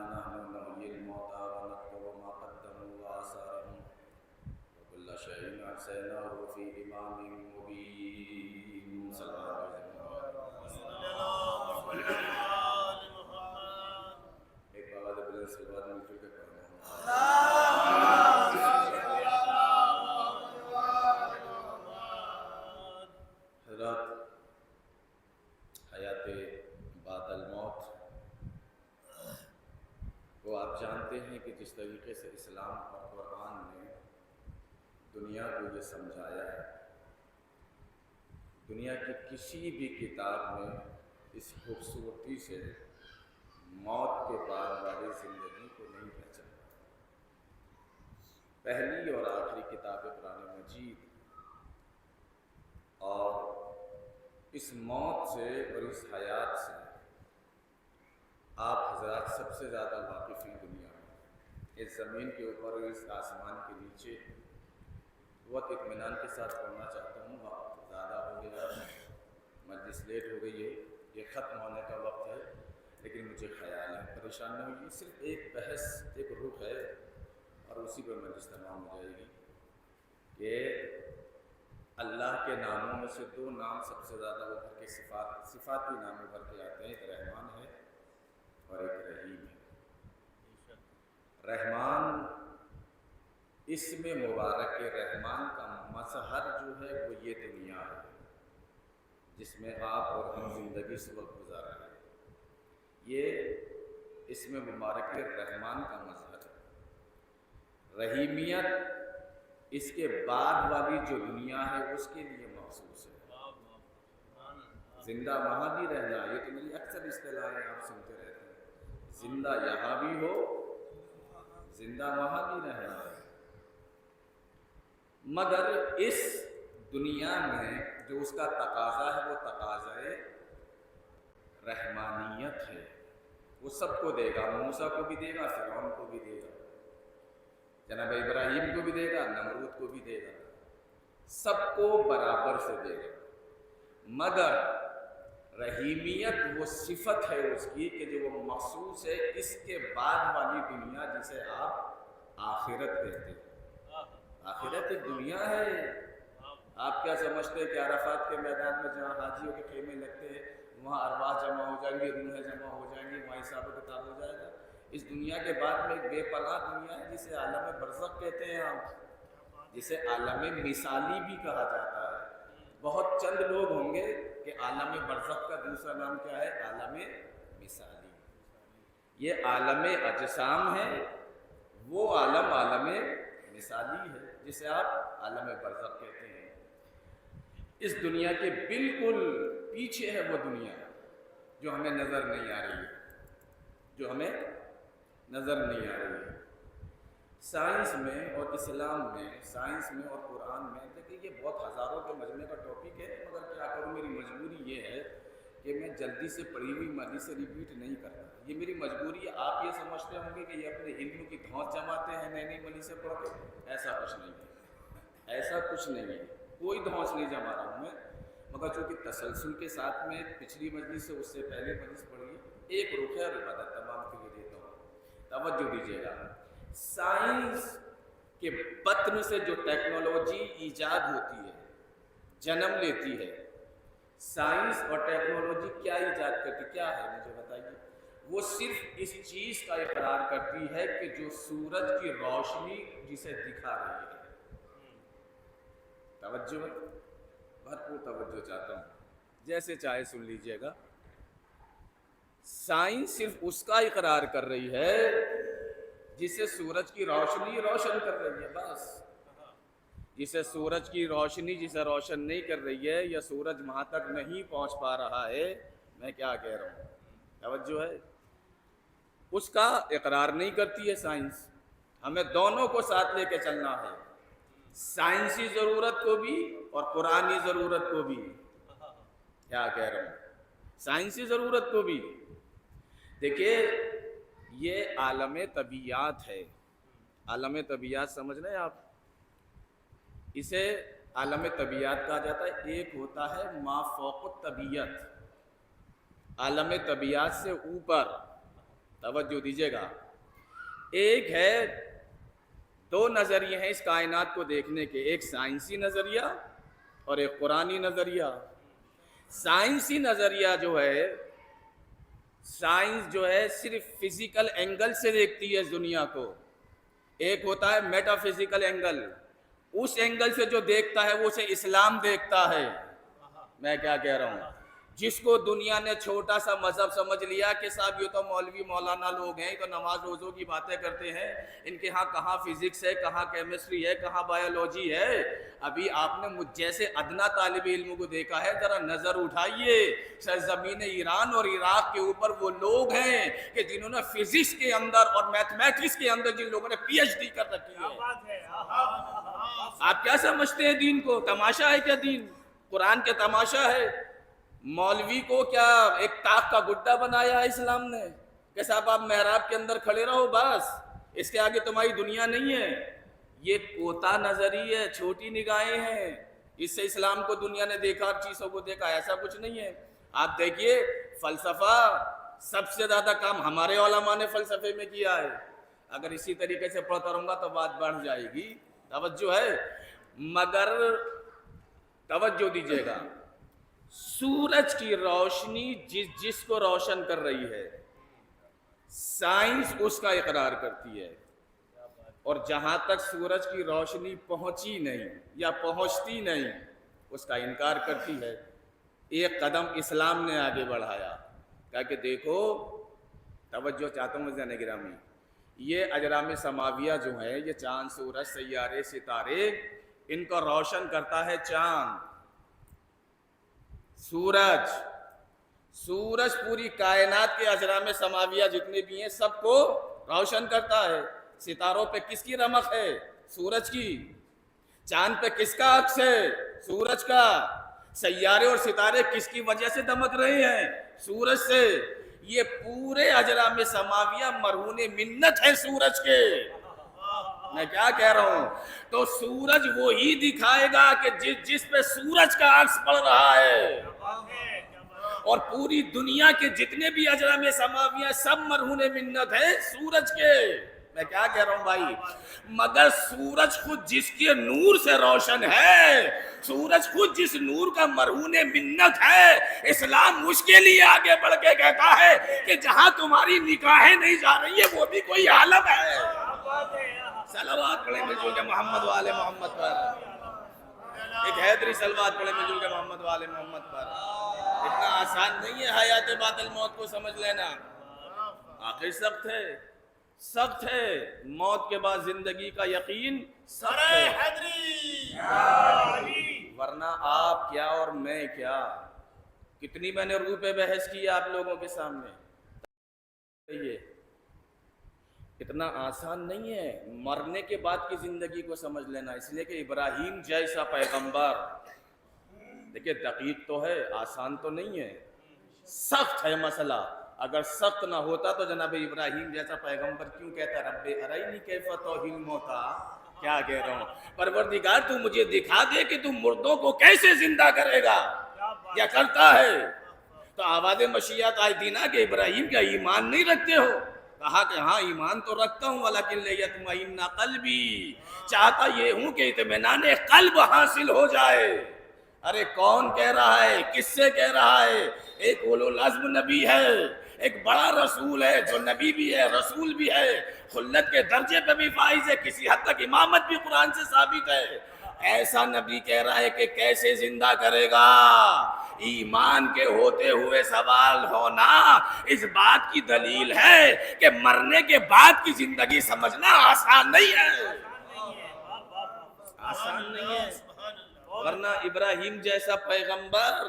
نحن نحيي الموتى ونكتب ما قدموا وآثارهم وكل شيء أحصيناه في إمام مبين صلى الله عليه وسلم. ایک آواز بلند سے بعد مل کے پڑھنا حضرات. حیات بعد الموت وہ آپ جانتے ہیں کہ جس طریقے سے اسلام اور قرآن نے دنیا کو یہ سمجھایا ہے، دنیا کی کسی بھی کتاب میں اس خوبصورتی سے موت کے بعد والی زندگی کو نہیں پہچانا. پہلی اور آخری کتاب قرآن مجید اور اس موت سے اور اس حیات سے آپ حضرات سب سے زیادہ واقف ہیں دنیا میں. اس زمین کے اوپر اور اس آسمان کے نیچے. بہت اطمینان کے ساتھ پڑھنا چاہتا ہوں، وقت زیادہ ہو گیا، مجلس لیٹ ہو گئی ہے، یہ ختم ہونے کا وقت ہے، لیکن مجھے خیال ہے پریشان نہ ہوئیے. صرف ایک بحث، ایک رخ ہے اور اسی پر مجلس تمام ہو جائے گی کہ اللہ کے ناموں میں سے دو نام سب سے زیادہ ابھر کے صفاتی نام ابھر کے آتے ہیں. ایک رحمان ہے اور ایک رحیم ہے. رحمان اسم مبارک کے رحمان کا مظہر جو ہے وہ یہ دنیا ہے جس میں آپ اور ہم زندگی اس وقت گزار رہے ہیں. یہ اسم مبارک کے رحمان کا مظہر ہے. رحیمیت اس کے بعد والی جو دنیا ہے اس کے لیے مخصوص ہے. زندہ وہاں بھی رہنا، یہ تو میری اکثر اصطلاحیں آپ سنتے رہتے ہیں. زندہ یہاں بھی ہو، زندہ وہاں بھی رہنا ہے. مگر اس دنیا میں جو اس کا تقاضا ہے وہ تقاضائے رحمانیت ہے. وہ سب کو دے گا، موسیٰ کو بھی دے گا، فرعون کو بھی دے گا، جناب ابراہیم کو بھی دے گا، نمرود کو بھی دے گا، سب کو برابر سے دے گا. مگر رحیمیت وہ صفت ہے اس کی کہ جو وہ مخصوص ہے اس کے بعد والی دنیا جسے آپ آخرت کہتے ہیں. آخرت ایک دنیا ہے. آپ کیا سمجھتے ہیں کہ عرفات کے میدان میں جہاں حاجیوں کے خیمے لگتے ہیں وہاں ارواح جمع ہو جائیں گی، روحیں جمع ہو جائیں گی، وہاں حساب و کتاب ہو جائے گا؟ اس دنیا کے بعد میں ایک بے پناہ دنیا ہے جسے عالم برزخ کہتے ہیں ہم، جسے عالم مثالی بھی کہا جاتا ہے. بہت چند لوگ ہوں گے کہ عالم برزخ کا دوسرا نام کیا ہے؟ عالم مثالی. یہ عالم اجسام ہے، وہ عالم عالم مثالی ہے جسے آپ عالم برزخ کہتے ہیں. اس دنیا کے بالکل پیچھے ہے وہ دنیا جو ہمیں نظر نہیں آ رہی ہے، جو ہمیں نظر نہیں آ رہی ہے. سائنس میں اور اسلام میں، سائنس میں اور قرآن میں، دیکھیں یہ بہت ہزاروں کے مجموعے کا ٹاپک ہے، مگر کیا کروں، میری مجبوری یہ ہے کہ میں جلدی سے پڑھی ہوئی معنی سے ریپیٹ نہیں کرتا. یہ میری مجبوری ہے. آپ یہ سمجھتے ہوں گے کہ یہ اپنے علم کی دھونس جماتے ہیں نئی نئی منی سے پڑھ کے. ایسا کچھ نہیں ہے، ایسا کچھ نہیں ہے، کوئی دھونس نہیں جما رہا ہوں میں. مگر چونکہ تسلسل کے ساتھ میں پچھلی مجلس سے اس سے پہلے مجلس پڑھی، ایک رخ ہے اور عبادت تمام کے لیے دیتا ہوں، توجہ دیجیے گا. سائنس کے بطن سے جو ٹیکنالوجی ایجاد ہوتی ہے، جنم لیتی ہے، سائنس اور ٹیکنالوجی کیا ایجاد کرتی، کیا ہے مجھے بتائیے؟ وہ صرف اس چیز کا اقرار کرتی ہے کہ جو سورج کی روشنی جسے دکھا رہی ہے. توجہ ہے، بھرپور توجہ چاہتا ہوں، جیسے چاہے سن لیجئے گا. سائنس صرف اس کا اقرار کر رہی ہے جسے سورج کی روشنی روشن کر رہی ہے، بس. جسے سورج کی روشنی جسے روشن نہیں کر رہی ہے یا سورج وہاں تک نہیں پہنچ پا رہا ہے، میں کیا کہہ رہا ہوں، توجہ ہے، اس کا اقرار نہیں کرتی ہے سائنس. ہمیں دونوں کو ساتھ لے کے چلنا ہے، سائنسی ضرورت کو بھی اور قرآنی ضرورت کو بھی. کیا کہہ رہا ہوں، سائنسی ضرورت کو بھی. دیکھیے یہ عالم طبیعت ہے. عالم طبیعت سمجھ رہے ہیں آپ؟ اسے عالم طبیعت کہا جاتا ہے. ایک ہوتا ہے ما فوق الطبیعت، عالم طبیعت سے اوپر. توجہ دیجیے گا. ایک ہے، دو نظریے ہیں اس کائنات کو دیکھنے کے، ایک سائنسی نظریہ اور ایک قرآنی نظریہ. سائنسی نظریہ جو ہے، سائنس جو ہے صرف فزیکل اینگل سے دیکھتی ہے اس دنیا کو. ایک ہوتا ہے میٹا فزیکل اینگل، اس اینگل سے جو دیکھتا ہے وہ اسے اسلام دیکھتا ہے. میں کیا کہہ رہا ہوں؟ جس کو دنیا نے چھوٹا سا مذہب سمجھ لیا کہ صاحب یہ تو مولوی مولانا لوگ ہیں، تو نماز روزوں کی باتیں کرتے ہیں، ان کے ہاں کہاں فزکس ہے، کہاں کیمسٹری ہے، کہاں بایولوجی ہے. ابھی آپ نے مجھ جیسے ادنا طالب علم کو دیکھا ہے، ذرا نظر اٹھائیے سرزمین ایران اور عراق کے اوپر وہ لوگ ہیں کہ جنہوں نے فزکس کے اندر اور میتھمیٹکس کے اندر جن لوگوں نے پی ایچ ڈی کر رکھی ہے. آپ کیا سمجھتے ہیں دین کو؟ تماشا ہے کیا دین؟ قرآن کے تماشا ہے؟ مولوی کو کیا ایک تاخ کا گڈا بنایا ہے اسلام نے کہ صاحب آپ محراب کے اندر کھڑے رہو، بس اس کے آگے تمہاری دنیا نہیں ہے؟ یہ کوتا نظری ہے، چھوٹی نگاہیں ہیں. اس سے اسلام کو دنیا نے دیکھا اور چیزوں کو دیکھا، ایسا کچھ نہیں ہے. آپ دیکھیے فلسفہ، سب سے زیادہ کام ہمارے علماء نے فلسفے میں کیا ہے. اگر اسی طریقے سے پڑھتا رہوں گا تو بات بڑھ جائے گی. توجہ ہے، مگر توجہ دیجیے گا. سورج کی روشنی جس کو روشن کر رہی ہے، سائنس اس کا اقرار کرتی ہے، اور جہاں تک سورج کی روشنی پہنچی نہیں یا پہنچتی نہیں اس کا انکار کرتی ہے. ایک قدم اسلام نے آگے بڑھایا، کہا کہ دیکھو، توجہ چاہتا ہوں مجھے گرامی، یہ اجرام سماویہ جو ہے، یہ چاند، سورج، سیارے، ستارے، ان کو روشن کرتا ہے چاند. سورج پوری کائنات کے اجرام سماویہ جتنے بھی ہیں سب کو روشن کرتا ہے. ستاروں پہ کس کی رمق ہے؟ سورج کی. چاند پہ کس کا عکس ہے؟ سورج کا. سیارے اور ستارے کس کی وجہ سے دمک رہے ہیں؟ سورج سے. یہ پورے اجرام سماویہ مرہون منت ہے سورج کے. میں کیا کہہ رہا ہوں؟ تو سورج وہی دکھائے گا کہ جس پہ سورج کا عکس پڑ رہا ہے. اور پوری دنیا کے جتنے بھی اجرام سماویہ سب مرہون منت ہیں سورج کے. میں کیا کہہ رہا ہوں بھائی؟ مگر سورج خود جس کے نور سے روشن ہے، سورج خود جس نور کا مرہون منت ہے، اسلام اس کے لیے آگے بڑھ کے کہتا ہے کہ جہاں تمہاری نگاہیں نہیں جا رہی ہے وہ بھی کوئی عالم ہے. صلوات پڑھیں مل جل کے محمد والے محمد پر. ایک حیدری صلوات پڑھیں مل جل کے محمد والے محمد پر. اتنا آسان نہیں ہے حیات بعد الموت کو سمجھ لینا. آخر سخت ہے، سخت ہے. موت کے بعد زندگی کا یقین سخت ہے. ورنہ آپ کیا اور میں کیا، کتنی میں نے روح پہ بحث کی آپ لوگوں کے سامنے. یہ اتنا آسان نہیں ہے مرنے کے بعد کی زندگی کو سمجھ لینا. اس لیے کہ ابراہیم جیسا پیغمبر، دیکھیں دقیق تو ہے، آسان تو نہیں ہے، سخت ہے مسئلہ. اگر سخت نہ ہوتا تو جناب ابراہیم جیسا پیغمبر کیوں کہتا رب ارینی کیف تحیی الموتی؟ کیا کہہ رہا ہوں؟ پروردگار تو مجھے دکھا دے کہ تم مردوں کو کیسے زندہ کرے گا. یا کرتا ہے. تو آواز مشیات آئی تھی نا کہ ابراہیم کیا ایمان نہیں رکھتے ہو؟ کہا کہ ہاں ایمان تو رکھتا ہوں، ولیکن لیطمئن قلبی، چاہتا یہ ہوں کہ اطمینان قلب حاصل ہو جائے. ارے کون کہہ رہا ہے؟ کس سے کہہ رہا ہے؟ ایک اولو العزم نبی ہے، ایک بڑا رسول ہے جو نبی بھی ہے رسول بھی ہے، خلت کے درجے پہ بھی فائز ہے، کسی حد تک امامت بھی قرآن سے ثابت ہے. ایسا نبی کہہ رہا ہے کہ کیسے زندہ کرے گا؟ ایمان کے ہوتے ہوئے سوال ہونا اس بات کی دلیل ہے کہ مرنے کے بعد کی زندگی سمجھنا آسان نہیں ہے. آسان نہیں ہے. ورنہ ابراہیم جیسا پیغمبر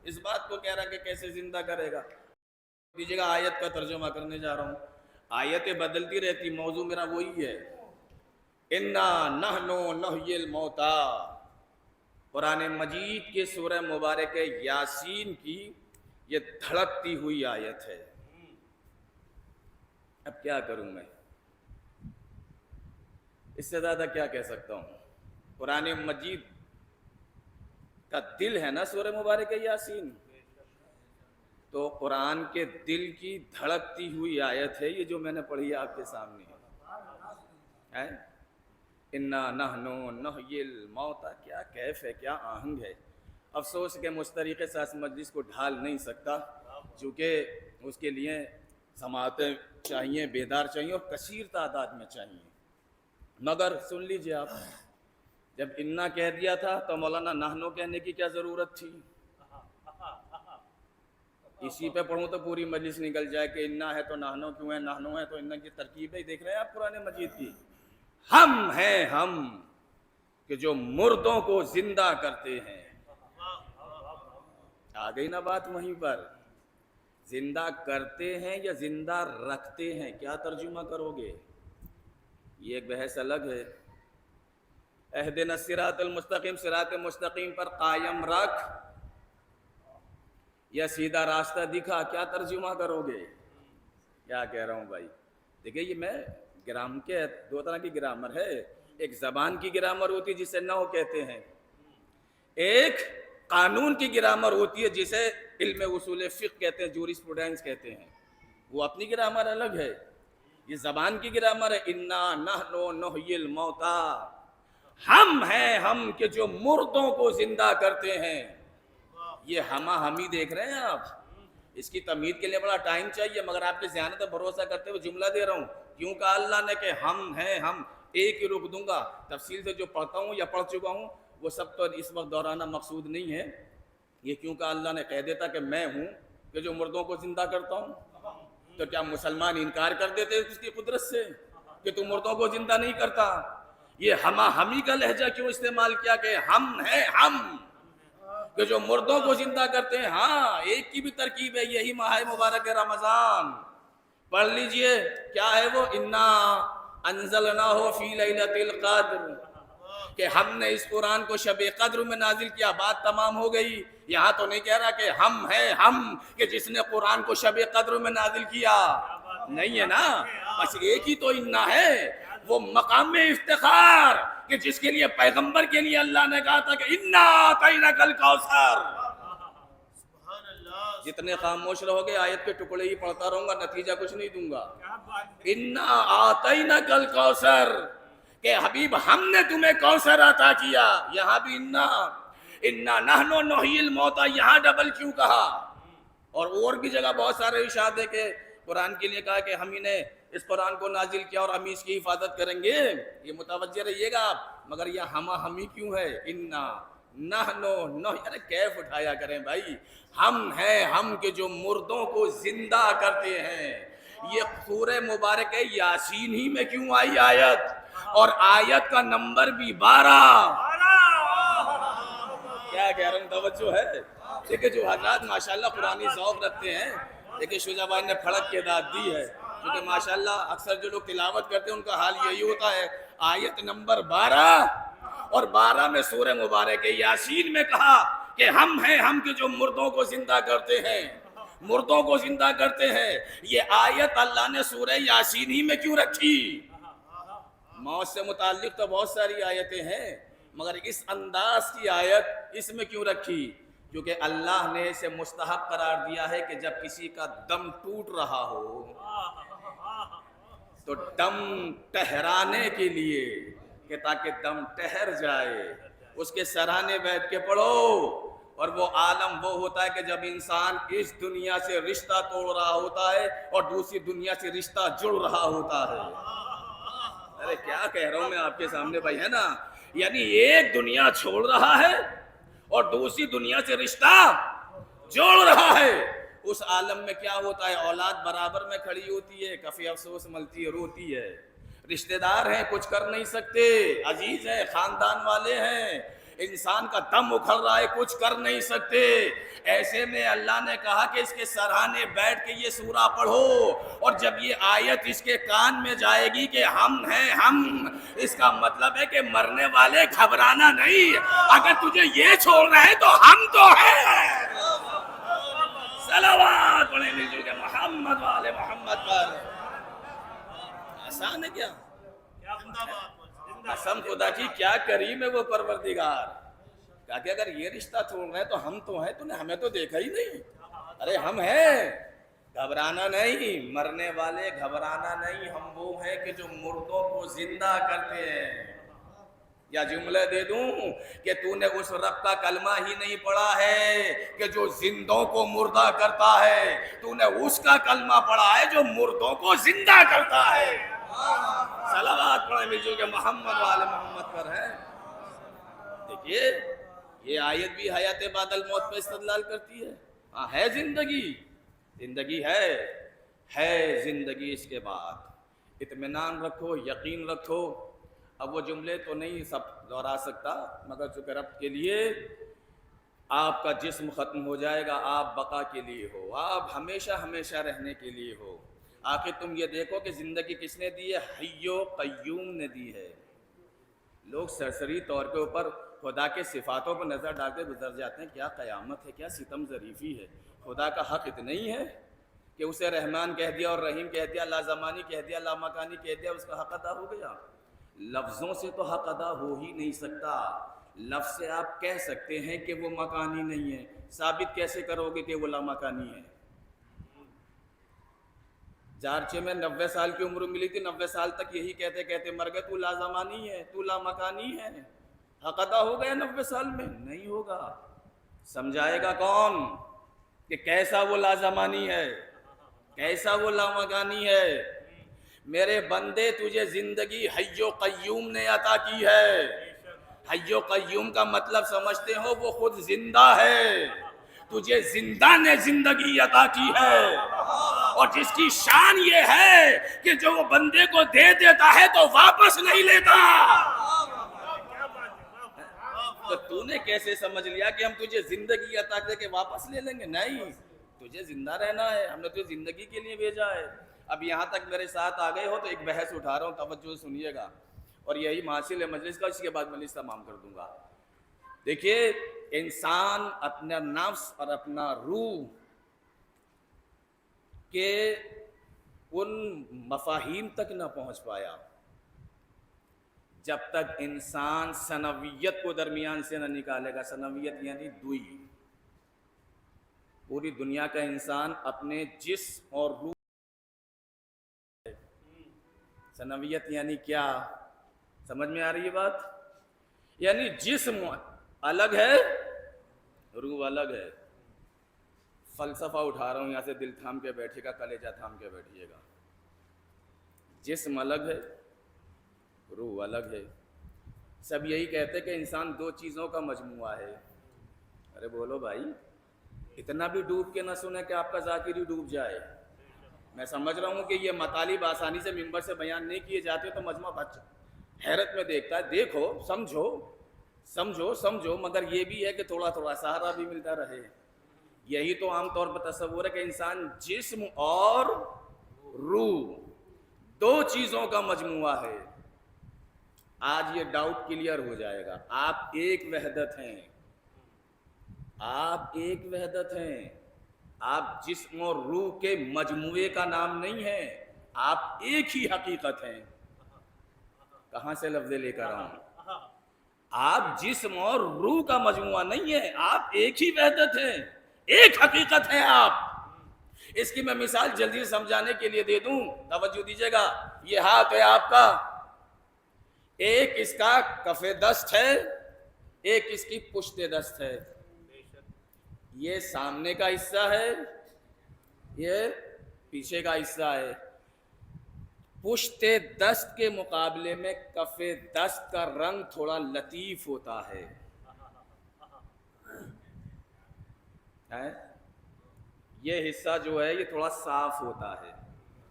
اس بات کو کہہ رہا کہ کیسے زندہ کرے گا. دیجیے گا آیت کا ترجمہ کرنے جا رہا ہوں. آیتیں بدلتی رہتی، موضوع میرا وہی ہے. انا نحن نحیی الموتی، قرآن مجید کے سورہ مبارک یاسین کی یہ دھڑکتی ہوئی آیت ہے. اب کیا کروں میں؟ اس سے زیادہ کیا کہہ سکتا ہوں؟ قرآن مجید کا دل ہے نا سورہ مبارک یاسین. تو قرآن کے دل کی دھڑکتی ہوئی آیت ہے یہ جو میں نے پڑھی آپ کے سامنے ہے. انا نحن نحیی الموتى، کیا کیف ہے، کیا آہنگ ہے. افسوس کہ مجھ طریقے سے اس مجلس کو ڈھال نہیں سکتا، چونکہ اس کے لیے سماعتیں چاہیے، بیدار چاہیے اور کثیر تعداد میں چاہیے. مگر سن لیجئے آپ، جب انا کہہ دیا تھا تو مولانا نحنو کہنے کی کیا ضرورت تھی؟ اسی پہ پڑھوں تو پوری مجلس نکل جائے کہ انا ہے تو نحنو کیوں ہے، نحنو ہے تو انا کی ترکیب ہے. دیکھ رہے ہیں آپ قرآن مجید کی، ہم ہیں ہم کہ جو مردوں کو زندہ کرتے ہیں. آ گئی نا بات وہیں پر. زندہ کرتے ہیں یا زندہ رکھتے ہیں، کیا ترجمہ کرو گے؟ یہ ایک بحث الگ ہے. اہدنا الصراط المستقیم، صراط مستقیم پر قائم رکھ یا سیدھا راستہ دکھا، کیا ترجمہ کرو گے؟ کیا کہہ رہا ہوں بھائی، دیکھیں یہ میں گرام کے دو طرح کی گرامر ہے. ایک زبان کی گرامر ہوتی ہے جسے نحو کہتے ہیں، ایک قانون کی گرامر ہوتی ہے جسے علم اصول فقہ کہتے ہیں، جورسپروڈنس کہتے ہیں. وہ اپنی گرامر الگ ہے. یہ زبان کی گرامر ہے. انا نحن نحیی الموتى، ہم ہیں ہم کہ جو مردوں کو زندہ کرتے ہیں. یہ ہما ہمی دیکھ رہے ہیں آپ، اس کی تمہید کے لیے بڑا ٹائم چاہیے، مگر آپ کے ذہن پر بھروسہ کرتے ہوئے جملہ دے رہا ہوں. کیوں کہا اللہ نے کہ ہم ہیں ہم؟ ایک ہی رک دوں گا. تفصیل سے جو پڑھتا ہوں یا پڑھ چکا ہوں وہ سب تو اس وقت دہرانا مقصود نہیں ہے. یہ کیوں کہ اللہ نے کہہ دیتا کہ میں ہوں کہ جو مردوں کو زندہ کرتا ہوں، تو کیا مسلمان انکار کر دیتے اس کی قدرت سے کہ تو مردوں کو زندہ نہیں کرتا؟ یہ ہما ہمی کا لہجہ کیوں استعمال کیا کہ ہم ہیں ہم کہ جو مردوں کو زندہ کرتے ہیں؟ ہاں، ایک کی بھی ترکیب ہے. یہی ماہ مبارک رمضان. پڑھ لیجئے کیا ہے وہ، انا انزلناہ فی لیلۃ القدر، کہ ہم نے اس قرآن کو شب قدر میں نازل کیا. بات تمام ہو گئی. یہاں تو نہیں کہہ رہا کہ ہم ہیں ہم کہ جس نے قرآن کو شب قدر میں نازل کیا، نہیں ہے نا. بس ایک ہی تو انا ہے، وہ مقام افتخار کہ جس کے لیے پیغمبر کے لیے اللہ نے کہا تھا کہ انا اعطیناک الکوثر. جتنے خاموش رہو گے آیت کے ٹکڑے ہی پڑھتا رہوں گا، نتیجہ کچھ نہیں دوں گا. انا اعطیناک الکوثر، کہ حبیب ہم نے تمہیں کوثر عطا کیا. یہاں بھی انا نحن نحیی الموتى، یہاں ڈبل کیوں کہا؟ اور بھی جگہ بہت سارے ارشاد ہے کہ قرآن کے لیے کہا کہ ہم ہی نے اس قرآن کو نازل کیا اور ہم اس کی حفاظت کریں گے. یہ متوجہ رہیے گا آپ. مگر یہ ہما ہمی کیوں ہے؟ انا نحن نحیی، ارے کیف اٹھایا کریں بھائی. ہم ہیں ہم کہ جو مردوں کو زندہ کرتے ہیں. یہ سورہ مبارک ہے یاسین ہی میں کیوں آئی آیت، اور آیت کا نمبر بھی 12. کیا کہہ رہا ہوں، توجہ ہے؟ دیکھیں جو حضرات ماشاءاللہ قرآنی ذوق رکھتے ہیں، دیکھیں شجاع بھائی نے پھڑک کے داد دی ہے، کیونکہ ماشاءاللہ اکثر جو لوگ تلاوت کرتے ہیں ان کا حال یہی ہوتا ہے. آیت نمبر 12 اور 12 میں سورہ مبارک یاسین میں کہا کہ ہم ہیں ہم کہ جو مردوں کو زندہ کرتے ہیں، مردوں کو زندہ کرتے ہیں. یہ آیت اللہ نے سورہ یاسین ہی میں کیوں رکھی؟ موت سے متعلق تو بہت ساری آیتیں ہیں، مگر اس انداز کی آیت اس میں کیوں رکھی؟ کیونکہ اللہ نے اسے مستحب قرار دیا ہے کہ جب کسی کا دم ٹوٹ رہا ہو تو دم ٹہرانے کے لیے، کہ تاکہ دم ٹہر جائے، اس کے سرانے بیٹھ کے پڑھو. اور وہ عالم وہ ہوتا ہے کہ جب انسان اس دنیا سے رشتہ توڑ رہا ہوتا ہے اور دوسری دنیا سے رشتہ جڑ رہا ہوتا ہے. ارے کیا کہہ رہا ہوں میں آپ کے سامنے بھائی، ہے نا. یعنی ایک دنیا چھوڑ رہا ہے اور دوسری دنیا سے رشتہ جوڑ رہا ہے. اس عالم میں کیا ہوتا ہے؟ اولاد برابر میں کھڑی ہوتی ہے، کفی افسوس ملتی ہے، روتی ہے. رشتہ دار ہیں، کچھ کر نہیں سکتے. عزیز ہیں، خاندان والے ہیں، انسان کا دم اکھڑ رہا ہے، کچھ کر نہیں سکتے. ایسے میں اللہ نے کہا کہ اس کے سرانے بیٹھ کے یہ سورہ پڑھو، اور جب یہ آیت اس کے کان میں جائے گی کہ ہم ہیں ہم، اس کا مطلب ہے کہ مرنے والے گھبرانا نہیں، اگر تجھے یہ چھوڑنا ہے تو ہم تو ہیں. صلوات پڑھیں مل جل کے محمد والے محمد پر. آسان ہے کیا؟ قسم خدا کی کیا کریم ہے وہ پروردگار. کہا کہ اگر یہ رشتہ چھوڑ رہے ہیں تو ہم تو ہیں، تو نے ہمیں تو دیکھا ہی نہیں. ارے ہم ہیں، گھبرانا نہیں، مرنے والے گھبرانا نہیں، ہم وہ ہیں کہ جو مردوں کو زندہ کرتے ہیں۔ یا جملہ دے دوں کہ تو نے اس رب کا کلمہ ہی نہیں پڑھا ہے کہ جو زندوں کو مردہ کرتا ہے، تو نے اس کا کلمہ پڑھا ہے جو مردوں کو زندہ کرتا ہے۔ صلوات پڑھیں مجھے کہ محمد وآل محمد پر ہے۔ دیکھیے یہ آیت بھی حیات بعد الموت پہ استدلال کرتی ہے۔ ہاں ہے زندگی، زندگی ہے زندگی اس کے بعد، اطمینان رکھو، یقین رکھو۔ اب وہ جملے تو نہیں سب دہرا سکتا، مگر چونکہ رب کے لیے آپ کا جسم ختم ہو جائے گا، آپ بقا کے لیے ہو، آپ ہمیشہ ہمیشہ رہنے کے لیے ہو۔ آخر تم یہ دیکھو کہ زندگی کس نے دی ہے؟ حی و قیوم نے دی ہے۔ لوگ سرسری طور کے اوپر خدا کے صفاتوں پر نظر ڈال کے گزر جاتے ہیں، کیا قیامت ہے، کیا ستم ظریفی ہے۔ خدا کا حق اتنا ہی ہے کہ اسے رحمان کہہ دیا اور رحیم کہہ دیا، لا زمانی کہہ دیا، لا مکانی کہہ دیا، اس کا حق ادا ہو گیا۔ لفظوں سے تو حق ادا ہو ہی نہیں سکتا۔ لفظ سے آپ کہہ سکتے ہیں کہ وہ مکانی نہیں ہے، ثابت کیسے کرو گے کہ وہ لامکانی ہے؟ جارچے میں 90 سال کی عمر ملی تھی، 90 سال تک یہی کہتے کہتے مر گئے، تو لازمانی ہے، تو لامکانی ہے۔ حق ادا ہو گیا 90 سال میں؟ نہیں ہوگا۔ سمجھائے گا کون کہ کیسا وہ لازمانی ہے، کیسا وہ لامکانی ہے؟ میرے بندے تجھے زندگی حی و قیوم نے عطا کی ہے۔ حی و قیوم کا مطلب سمجھتے ہو؟ وہ خود زندہ ہے، تجھے زندہ نے زندگی عطا کی ہے، اور جس کی شان یہ ہے کہ جو وہ بندے کو دے دیتا ہے تو واپس نہیں لیتا۔ تو تو نے کیسے سمجھ لیا کہ ہم تجھے زندگی عطا کر کے واپس لے لیں گے؟ نہیں، تجھے زندہ رہنا ہے، ہم نے تجھے زندگی کے لیے بھیجا ہے۔ اب یہاں تک میرے ساتھ آ گئے ہو تو ایک بحث اٹھا رہا ہوں، توجہ سنیے گا، اور یہی حاصل ہے مجلس کا، اس کے بعد مجلس تمام کر دوں گا۔ دیکھیے انسان اپنا نفس اور اپنا روح کے ان مفاہیم تک نہ پہنچ پایا جب تک انسان ثنویت کو درمیان سے نہ نکالے گا۔ ثنویت یعنی دوئی۔ پوری دنیا کا انسان اپنے جسم اور روح، ثنویت یعنی کیا؟ سمجھ میں آ رہی ہے بات؟ یعنی جسم الگ ہے، روح الگ ہے۔ فلسفہ اٹھا رہا ہوں یہاں سے، دل تھام کے بیٹھے گا، کلیجہ تھام کے بیٹھیے گا۔ جسم الگ ہے، روح الگ ہے۔ سب یہی کہتے کہ انسان دو چیزوں کا مجموعہ ہے۔ ارے بولو بھائی، اتنا بھی ڈوب کے نہ سنیں کہ آپ کا ذاکر ہی ڈوب جائے۔ میں سمجھ رہا ہوں کہ یہ مطالب آسانی سے ممبر سے بیان نہیں کیے جاتے تو مجمع بچہ حیرت میں دیکھتا ہے۔ دیکھو، سمجھو سمجھو سمجھو، مگر یہ بھی ہے کہ تھوڑا تھوڑا سہارا بھی ملتا رہے۔ یہی تو عام طور پر تصور ہے کہ انسان جسم اور روح دو چیزوں کا مجموعہ ہے۔ آج یہ ڈاؤٹ کلیئر ہو جائے گا۔ آپ ایک وحدت ہیں، آپ ایک وحدت ہیں، آپ جسم اور روح کے مجموعے کا نام نہیں ہے، آپ ایک ہی حقیقت ہیں۔ کہاں سے لفظ لے کر آؤں؟ آپ جسم اور روح کا مجموعہ نہیں ہے، آپ ایک ہی وحدت ہیں، ایک حقیقت ہے آپ۔ اس کی میں مثال جلدی سمجھانے کے لیے دے دوں، توجہ دیجیے گا۔ یہ ہاتھ ہے آپ کا، ایک اس کا کف دست ہے، ایک اس کی پشت دست ہے۔ یہ سامنے کا حصہ ہے، یہ پیچھے کا حصہ ہے۔ پشت دست کے مقابلے میں کف دست کا رنگ تھوڑا لطیف ہوتا ہے۔ یہ حصہ جو ہے یہ تھوڑا صاف ہوتا ہے،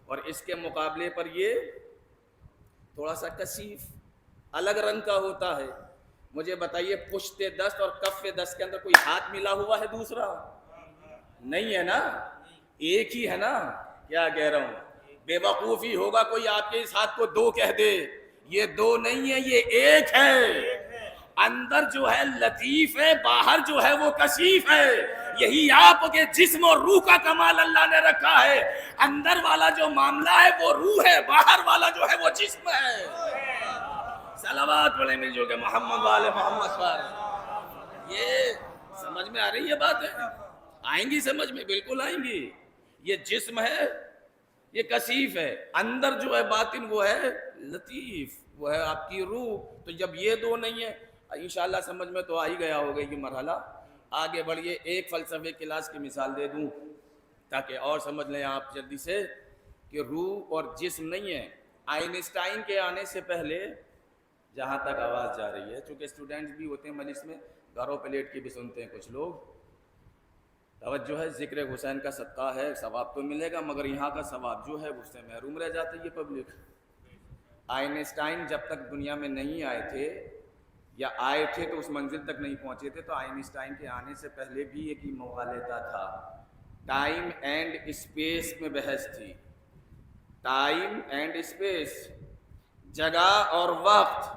اور اس کے مقابلے پر یہ تھوڑا سا کثیف الگ رنگ کا ہوتا ہے۔ مجھے بتائیے، پشت دست اور کف دست کے اندر کوئی ہاتھ ملا ہوا ہے دوسرا؟ نہیں ہے نا، ایک ہی ہے نا۔ کیا کہہ رہا ہوں؟ بے وقوفی ہوگا کوئی آپ کے اس ہاتھ کو دو کہہ دے۔ یہ دو نہیں ہے، یہ ایک ہے۔ اندر جو ہے لطیف ہے، باہر جو ہے وہ کثیف ہے۔ یہی آپ کے جسم اور روح کا کمال اللہ نے رکھا ہے۔ اندر والا جو معاملہ ہے وہ روح ہے، باہر والا جو ہے وہ جسم ہے۔ صلوات پڑھیں مل جو کہ محمد والے محمد پر۔ یہ سمجھ میں آ رہی ہے بات ہے؟ آئیں گی سمجھ میں؟ بالکل آئیں گی. یہ جسم ہے یہ کثیف ہے، اندر جو ہے باطن وہ ہے لطیف، وہ ہے آپ کی روح. تو جب یہ دو نہیں ہے انشاءاللہ سمجھ میں تو آ ہی گیا ہوگا یہ مرحلہ. آگے بڑھیے، ایک فلسفے کلاس کی مثال دے دوں تاکہ اور سمجھ لیں آپ جلدی سے کہ روح اور جسم نہیں ہے. آئنسٹائن کے آنے سے پہلے، جہاں تک آواز جا رہی ہے، چونکہ اسٹوڈنٹس بھی ہوتے ہیں مجلس میں، گھروں پہ لیٹ کے بھی سنتے ہیں کچھ لوگ، توجہ ہے، ذکر حسین کا صدقہ ہے، ثواب تو ملے گا مگر یہاں کا ثواب جو ہے اس سے محروم رہ جاتی ہے پبلک. آئنسٹائن جب تک دنیا میں نہیں آئے تھے یا آئے تھے تو اس منزل تک نہیں پہنچے تھے، تو آئنسٹائن کے آنے سے پہلے بھی ایک ہی مغالطہ تھا. ٹائم اینڈ اسپیس میں بحث تھی. ٹائم اینڈ اسپیس، جگہ اور وقت.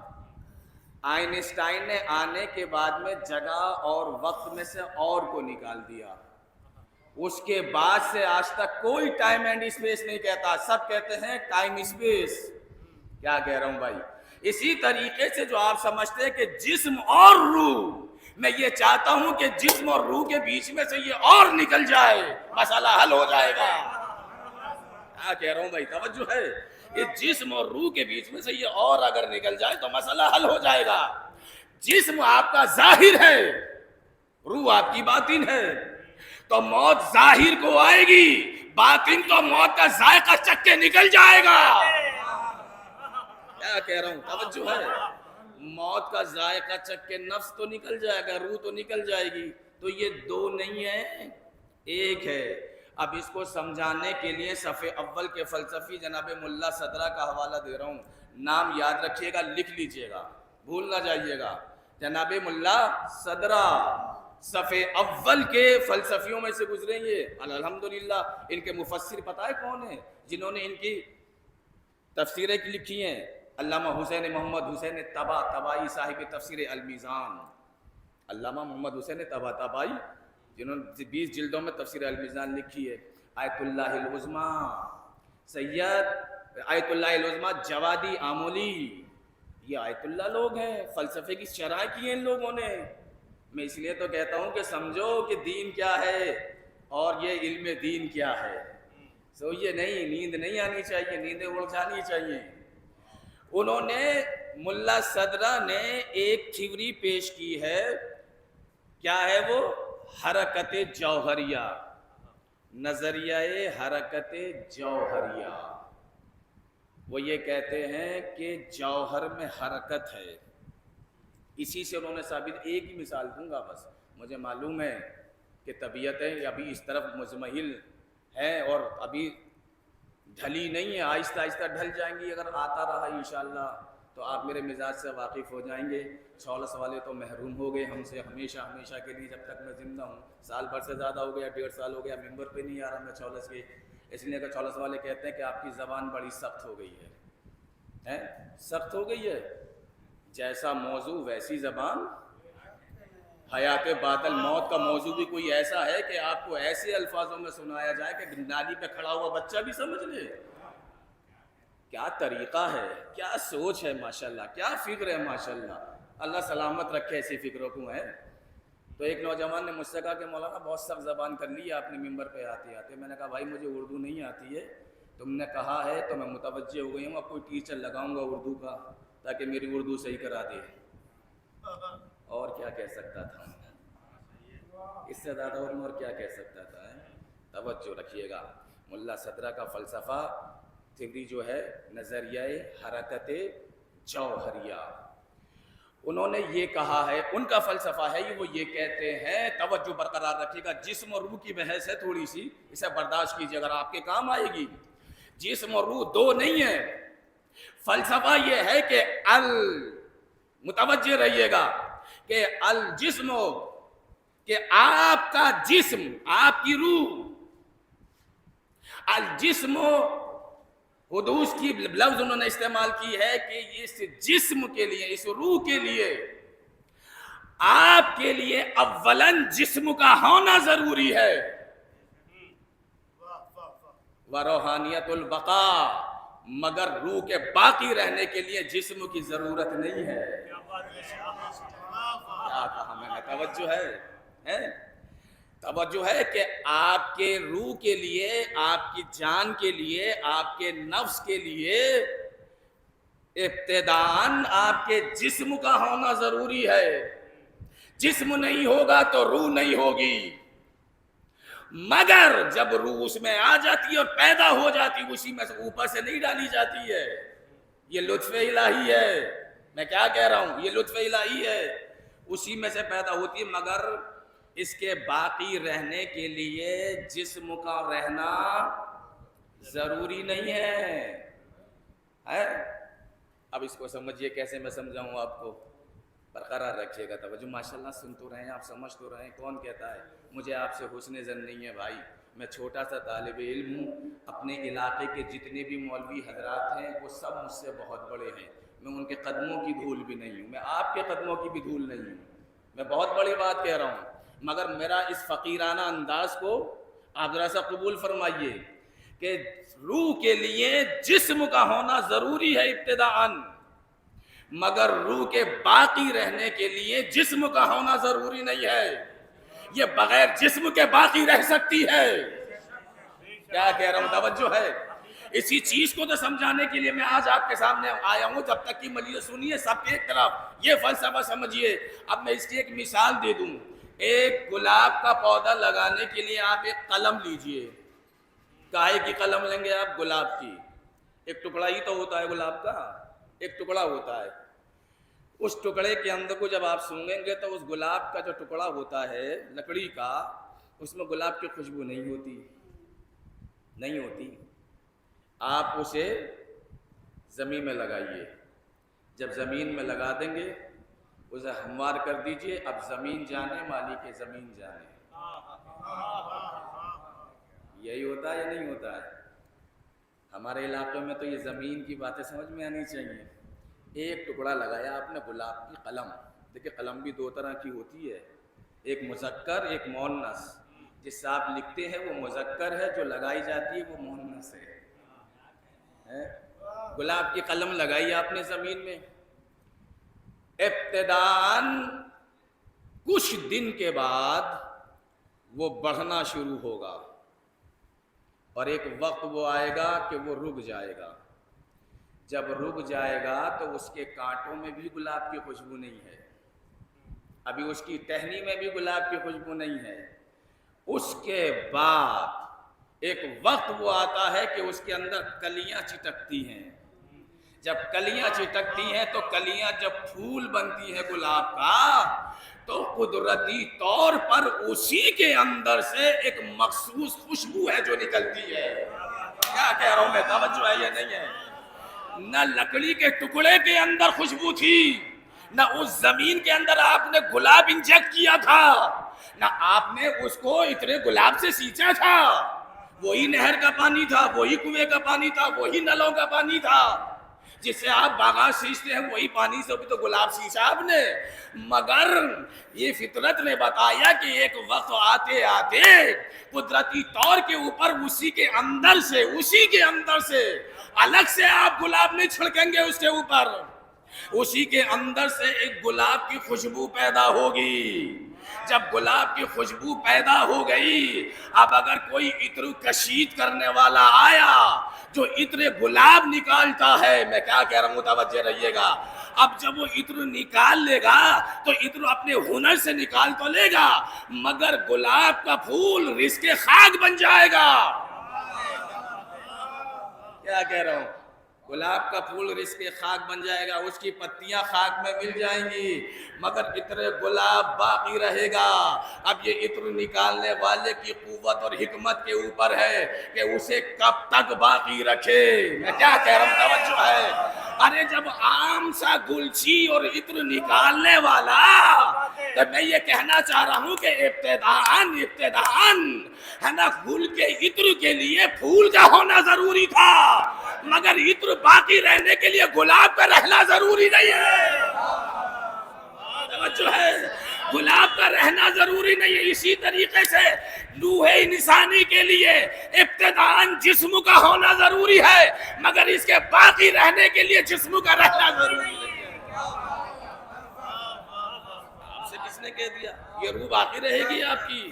آئنسٹائن نے آنے کے بعد میں جگہ اور وقت میں سے اور کو نکال دیا. اس کے بعد سے آج تک کوئی ٹائم اینڈ اسپیس نہیں کہتا، سب کہتے ہیں ٹائم اسپیس. کیا کہہ رہا ہوں بھائی؟ اسی طریقے سے جو آپ سمجھتے ہیں کہ جسم اور روح، میں یہ چاہتا ہوں کہ جسم اور روح کے بیچ میں سے یہ اور نکل جائے، مسئلہ حل ہو جائے گا. کیا کہہ رہا ہوں بھائی؟ توجہ ہے. یہ جسم اور روح کے بیچ میں سے یہ اور اگر نکل جائے تو مسئلہ حل ہو جائے گا. جسم آپ کا ظاہر ہے، روح آپ کی باطن ہے. تو موت ظاہر کو آئے گی، باطن تو موت کا ذائقہ چکھ کے نکل جائے گا. کیا کہہ رہا ہوں؟ توجہ ہے. موت کا ذائقہ چکھ کے نفس تو نکل جائے گا، روح تو نکل جائے گی. تو یہ دو نہیں ہے، ایک ہے. اب اس کو سمجھانے کے لیے صفحے اول کے فلسفی جناب ملا صدرہ کا حوالہ دے رہا ہوں. نام یاد رکھیے گا، لکھ لیجئے گا، بھول نہ جائیے گا. جناب ملا صدرہ صفحے اول کے فلسفیوں میں سے گزریں گے. الحمدللہ ان کے مفسر پتہ ہے کون ہیں جنہوں نے ان کی تفسیریں لکھی ہیں؟ علامہ حسین محمد حسین طباطبائی صاحب تفسیر المیزان. علامہ محمد حسین طباطبائی جنہوں نے 20 جلدوں میں تفسیر المیزان لکھی ہے. آیت اللہ العظمیٰ سید آیت اللہ العظمیٰ جوادی آمولی، یہ آیت اللہ لوگ ہیں، فلسفے کی شرح کی ہیں ان لوگوں نے. میں اس لیے تو کہتا ہوں کہ سمجھو کہ دین کیا ہے اور یہ علم دین کیا ہے. سوئیے نہیں، نیند نہیں آنی چاہیے، نیندیں اڑ جانی چاہیے. انہوں نے ملا صدرہ نے ایک تھیوری پیش کی ہے. کیا ہے وہ؟ حرکت جوہریہ، نظریہ حرکت جوہریہ. وہ یہ کہتے ہیں کہ جوہر میں حرکت ہے. اسی سے انہوں نے ثابت، ایک ہی مثال دوں گا بس. مجھے معلوم ہے کہ طبیعتیں ابھی اس طرف مزمحل ہیں اور ابھی ڈھلی نہیں ہے، آہستہ آہستہ ڈھل جائیں گی. اگر آتا رہا انشاءاللہ تو آپ میرے مزاج سے واقف ہو جائیں گے. چھولس والے تو محروم ہو گئے ہم سے ہمیشہ ہمیشہ کے لیے جب تک میں زندہ ہوں. سال بھر سے زیادہ ہو گیا، 1.5 سال ہو گیا ممبر پہ نہیں آ رہا میں چھولس کے. اس لیے کہ چھولس والے کہتے ہیں کہ آپ کی زبان بڑی سخت ہو گئی ہے. سخت ہو گئی ہے، جیسا موضوع ویسی زبان. حیات بادل موت کا موضوع بھی کوئی ایسا ہے کہ آپ کو ایسے الفاظوں میں سنایا جائے کہ نالی پہ کھڑا ہوا بچہ بھی سمجھ لے. کیا طریقہ ہے، کیا سوچ ہے، ماشاءاللہ کیا فکر ہے ماشاءاللہ. اللہ سلامت رکھے ایسی فکروں کو. ہے تو ایک نوجوان نے مجھ سے کہا کہ مولانا بہت سخت زبان کر لی ہے آپ نے ممبر پہ آتے آتے. میں نے کہا بھائی مجھے اردو نہیں آتی ہے، تم نے کہا ہے تو میں متوجہ ہو گئی ہوں. اب کوئی ٹیچر لگاؤں گا اردو کا تاکہ میری اردو صحیح کرا دے. اور کیا کہہ سکتا تھا، اس سے زیادہ اور کیا کہہ سکتا تھا. توجہ رکھیے گا. ملا صدرہ کا فلسفہ تھیوری جو ہے نظریہ حرکت جوہریہ، انہوں نے یہ کہا ہے، ان کا فلسفہ ہے وہ یہ کہتے ہیں. توجہ برقرار رکھیے گا. جسم اور روح کی بحث ہے تھوڑی سی، اسے برداشت کیجیے اگر آپ کے کام آئے گی. جسم اور روح دو نہیں ہے. فلسفہ یہ ہے کہ متوجہ رہیے گا کہ الجسم، کہ آپ کا جسم، آپ کی روح. الجسم حدوث کی لفظ انہوں نے استعمال کی ہے کہ اس جسم کے لیے، اس روح کے لیے آپ کے لیے اولاً جسم کا ہونا ضروری ہے. وروحانیت البقاء، مگر روح کے باقی رہنے کے لیے جسم کی ضرورت نہیں ہے. کیا کہا میں نے؟ توجہ ہے. توجہ ہے کہ آپ کے روح کے لیے، آپ کی جان کے لیے، آپ کے نفس کے لیے ابتداءً آپ کے جسم کا ہونا ضروری ہے. جسم نہیں ہوگا تو روح نہیں ہوگی. مگر جب روح اس میں آ جاتی ہے اور پیدا ہو جاتی ہے، اسی میں سے اوپر سے نہیں ڈالی جاتی ہے. یہ لطف الہی ہے. میں کیا کہہ رہا ہوں؟ یہ لطف الہی ہے. اسی میں سے پیدا ہوتی ہے. مگر اس کے باقی رہنے کے لیے جسم کا رہنا ضروری نہیں ہے. اب اس کو سمجھیے کیسے میں سمجھاؤں آپ کو. برقرار رکھیے گا توجہ. ماشاءاللہ سن تو رہے ہیں آپ، سمجھ تو رہے ہیں. کون کہتا ہے مجھے آپ سے حسن ظن نہیں ہے؟ بھائی میں چھوٹا سا طالب علم ہوں. اپنے علاقے کے جتنے بھی مولوی حضرات ہیں وہ سب مجھ سے بہت بڑے ہیں. میں ان کے قدموں کی دھول بھی نہیں ہوں. میں آپ کے قدموں کی بھی دھول نہیں ہوں. میں بہت بڑی بات کہہ رہا ہوں. مگر میرا اس فقیرانہ انداز کو آپ ذرا سا قبول فرمائیے کہ روح کے لیے جسم کا ہونا ضروری ہے ابتداءً، مگر روح کے باقی رہنے کے لیے جسم کا ہونا ضروری نہیں ہے. یہ بغیر جسم کے باقی رہ سکتی ہے. کیا کہہ رہا ہوں؟ توجہ ہے. اسی چیز کو تو سمجھانے کے لیے میں آج آپ کے سامنے آیا ہوں. جب تک کہ مجلس سنیے سب کے ایک طرف یہ فلسفہ سمجھیے. اب میں اس کی ایک مثال دے دوں. ایک گلاب کا پودا لگانے کے لیے آپ ایک قلم لیجئے. کاہے کی قلم لیں گے آپ؟ گلاب کی. ایک ٹکڑا ہی تو ہوتا ہے گلاب کا، ایک ٹکڑا ہوتا ہے. اس ٹکڑے کے اندر کو جب آپ سونگیں گے تو اس گلاب کا جو ٹکڑا ہوتا ہے لکڑی کا، اس میں گلاب کی خوشبو نہیں ہوتی. نہیں ہوتی. آپ اسے زمین میں لگائیے. جب زمین میں لگا دیں گے اسے ہموار کر دیجئے. اب زمین جانے مالک زمین جانے. یہی ہوتا ہے یا نہیں ہوتا ہے؟ ہمارے علاقے میں تو یہ زمین کی باتیں سمجھ میں آنی چاہیے. ایک ٹکڑا لگایا آپ نے گلاب کی قلم. دیکھیں قلم بھی دو طرح کی ہوتی ہے، ایک مذکر ایک مؤنث. جس سے آپ لکھتے ہیں وہ مذکر ہے، جو لگائی جاتی ہے وہ مؤنث ہے. گلاب کی قلم لگائی آپ نے زمین میں. ابتداءً کچھ دن کے بعد وہ بڑھنا شروع ہوگا اور ایک وقت وہ آئے گا کہ وہ رک جائے گا. جب رک جائے گا تو اس کے کانٹوں میں بھی گلاب کی خوشبو نہیں ہے. ابھی اس کی ٹہنی میں بھی گلاب کی خوشبو نہیں ہے. اس کے بعد ایک وقت وہ آتا ہے کہ اس کے اندر کلیاں چٹکتی ہیں. جب کلیاں چٹکتی ہیں تو کلیاں جب پھول بنتی ہیں گلاب کا تو قدرتی طور پر اسی کے اندر سے ایک مخصوص خوشبو ہے جو نکلتی ہے. کیا کہہ رہا ہوں میں؟ توجہ ہے یا نہیں ہے؟ نہ لکڑی کے ٹکڑے کے اندر خوشبو تھی، نہ اس زمین کے اندر آپ نے گلاب انجیکٹ کیا تھا، نہ آپ نے اس کو اتنے گلاب سے سینچا تھا. وہی نہر کا پانی تھا، وہی کنویں کا پانی تھا، وہی نلوں کا پانی تھا جس سے آپ باغات سینچتے ہیں. وہی پانی سے بھی تو گلاب سینچا آپ نے. مگر یہ فطرت نے بتایا کہ ایک وقت آتے آتے قدرتی طور کے اوپر اسی کے اندر سے الگ سے آپ گلاب نہیں چھڑکیں گے. اس کے اوپر اسی کے اندر سے ایک گلاب کی خوشبو پیدا ہوگی. جب گلاب کی خوشبو پیدا ہو گئی، اب اگر کوئی عطر کشید کرنے والا آیا جو عطر گلاب نکالتا ہے، میں کیا کہہ رہا ہوں متوجہ رہیے گا. اب جب وہ عطر نکال لے گا تو عطر اپنے ہنر سے نکال تو لے گا، مگر گلاب کا پھول رزق خاک بن جائے گا. کیا کہہ رہا ہوں؟ گلاب کا پھول رزق خاک بن جائے گا. اس کی پتیاں خاک میں مل جائیں گی مگر عطر گلاب باقی رہے گا. اب یہ عطر نکالنے والے کی قوت اور حکمت کے اوپر ہے کہ اسے کب تک باقی رکھے. میں کیا کہہ رہا ہوں؟ توجہ ہے. ارے جب عام سا گلچی اور عطر نکالنے والا، تو میں یہ کہنا چاہ رہا ہوں کہ ابتداءً ہے نا گل کے عطر کے لیے پھول کا ہونا ضروری تھا، مگر عطر باقی رہنے کے لیے گلاب کا رہنا ضروری نہیں ہے. توجہ ہے. گلاب کا رہنا ضروری نہیں ہے. اسی طریقے سے روح انسانی کے لیے ابتداءً جسم کا ہونا ضروری ہے، مگر اس کے باقی رہنے کے لیے جسم کا رہنا ضروری نہیں ہے. آپ سے کس نے کہہ دیا؟ یہ روح باقی رہے گی آپ کی.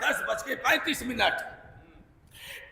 10:35।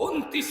29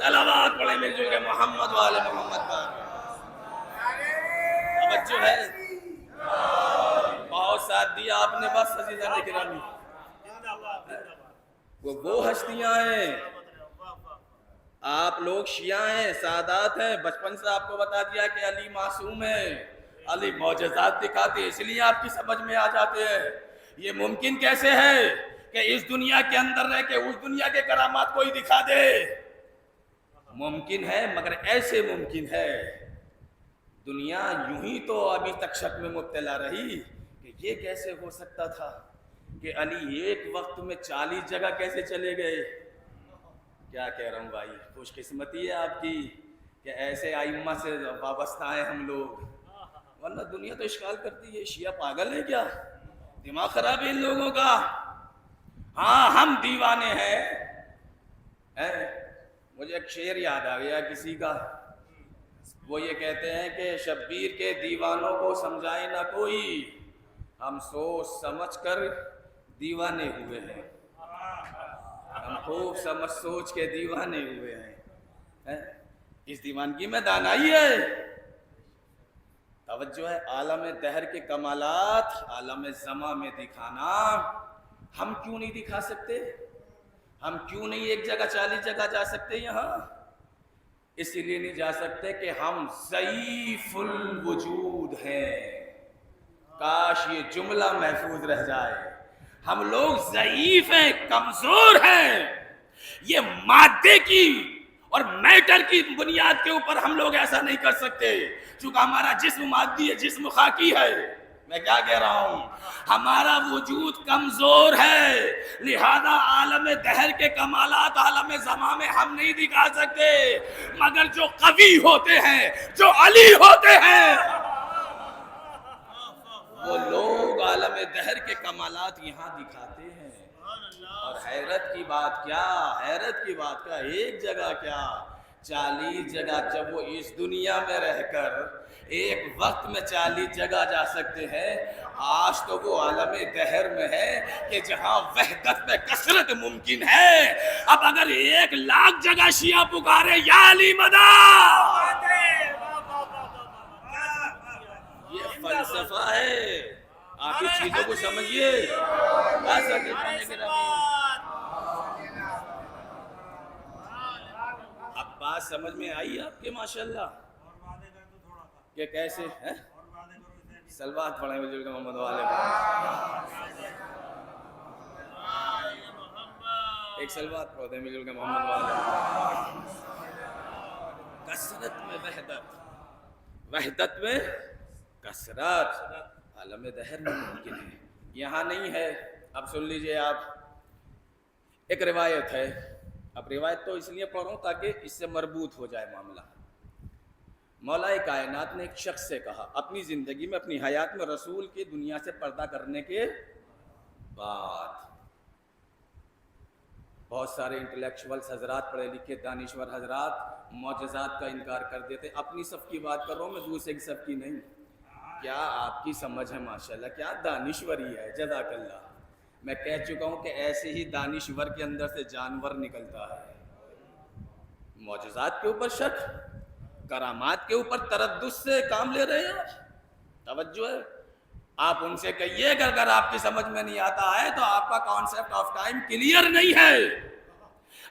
صلوات پڑھیں مل جل کے محمد والے محمد پر. توجہ ہے, بہت ساتھ دیا آپ نے بس عزیزان کرام. وہ ہستیاں ہیں, آپ لوگ شیعہ ہیں, سادات ہیں, بچپن سے آپ کو بتا دیا کہ علی معصوم ہے, علی معجزات دکھاتے, اس لیے آپ کی سمجھ میں آ جاتے ہیں. یہ ممکن کیسے ہے کہ اس دنیا کے اندر رہ کے اس دنیا کے کرامات کوئی دکھا دے؟ ممکن ہے, مگر ایسے ممکن ہے. دنیا یوں ہی تو ابھی تک شک میں مبتلا رہی کہ یہ کیسے ہو سکتا تھا کہ علی ایک وقت میں 40 جگہ کیسے چلے گئے. کیا کہہ رہا ہوں بھائی, خوش قسمتی ہے آپ کی کہ ایسے ائمہ سے وابستہ ہیں ہم لوگ, ورنہ دنیا تو اشکال کرتی ہے. شیعہ پاگل ہے کیا؟ دماغ خراب ہے ان لوگوں کا. ہاں ہم دیوانے ہیں. مجھے ایک شعر یاد آ گیا کسی کا, وہ یہ کہتے ہیں کہ شبیر کے دیوانوں کو سمجھائے نہ کوئی, ہم سوچ سمجھ کر دیوانے ہوئے ہیں. ہم خوب سمجھ سوچ کے دیوانے ہوئے ہیں. اس دیوانگی میں دانائی ہے. توجہ ہے, عالم دہر کے کمالات عالم زمان میں دکھانا. ہم کیوں نہیں دکھا سکتے؟ ہم کیوں نہیں ایک جگہ 40 جگہ جا سکتے؟ یہاں اس لیے نہیں جا سکتے کہ ہم ضعیف الوجود ہیں. کاش یہ جملہ محفوظ رہ جائے. ہم لوگ ضعیف ہیں, کمزور ہیں. یہ مادے کی اور میٹر کی بنیاد کے اوپر ہم لوگ ایسا نہیں کر سکتے, چونکہ ہمارا جسم مادی ہے, جسم خاکی ہے. میں کیا کہہ رہا ہوں, ہمارا وجود کمزور ہے, لہذا عالم دہر کے کمالات عالم زمان میں ہم نہیں دکھا سکتے. مگر جو قوی ہوتے ہیں, جو علی ہوتے ہیں, وہ لوگ عالم دہر کے کمالات یہاں دکھاتے ہیں. اور حیرت کی بات کیا, حیرت کی بات کیا, ایک جگہ کیا 40 جگہ. جب وہ اس دنیا میں رہ کر ایک وقت میں 40 جگہ جا سکتے ہیں, آج تو وہ عالم دہر میں ہے کہ جہاں وحدت میں کثرت ممکن ہے. اب اگر 1 لاکھ جگہ شیعہ پکارے یا علی مدد, یہ فلسفہ ہے. آپ اس چیزوں کو سمجھیے. اب بات سمجھ میں آئی آپ کے ماشاءاللہ کہ کیسے ہیں؟ سلوات پڑھیں بزرگ محمد والے پر. ایک سلوات پڑھتے ہیں بزرگ محمد والے پر. کثرت میں وحدت, وحدت میں کثرت عالم دہر میں ممکن ہے, یہاں نہیں ہے. اب سن لیجئے آپ, ایک روایت ہے. اب روایت تو اس لیے پڑھ رہا ہوں تاکہ اس سے مربوط ہو جائے معاملہ. مولا کائنات نے ایک شخص سے کہا اپنی زندگی میں, اپنی حیات میں, رسول کی دنیا سے پردہ کرنے کے بعد. بہت سارے انٹلیکچوئلز حضرات, پڑھے لکھے دانشور حضرات معجزات کا انکار کر دیتے. اپنی صف کی بات کر رہا ہوں میں, دوسرے کی صف کی نہیں. کیا آپ کی سمجھ ہے ماشاءاللہ, کیا دانشوری ہے, جزاک اللہ. میں کہہ چکا ہوں کہ ایسے ہی دانشور کے اندر سے جانور نکلتا ہے. معجزات کے اوپر شک, کرامات کے اوپر تردد سے کام لے رہے ہیں. توجہ ہے, آپ ان سے کہیے کہ اگر آپ کی سمجھ میں نہیں آتا ہے تو آپ کا کانسیپٹ آف ٹائم کلیئر نہیں ہے.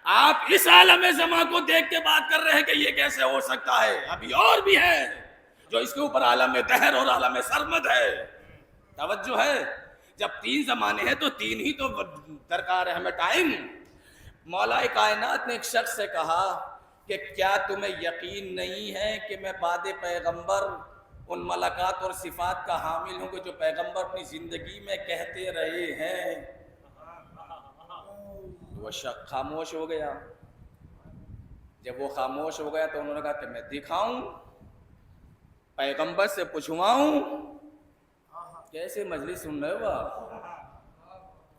آپ اس عالم زمان کو دیکھ کے بات کر رہے ہیں کہ یہ کیسے ہو سکتا ہے. ابھی اور بھی ہے جو اس کے اوپر عالم دہر اور عالم سرمد ہے. توجہ ہے, جب 3 زمانے ہیں تو 3 ہی تو درکار ہے ہمیں ٹائم. مولا کائنات نے ایک شخص سے کہا کہ کیا تمہیں یقین نہیں ہے کہ میں بعد پیغمبر ان ملکات اور صفات کا حامل ہوں کہ جو پیغمبر اپنی زندگی میں کہتے رہے ہیں. وہ شخص خاموش ہو گیا. جب وہ خاموش ہو گیا تو انہوں نے کہا کہ میں دکھاؤں, پیغمبر سے پوچھواؤں. کیسے مجلس سن رہے ہو آپ؟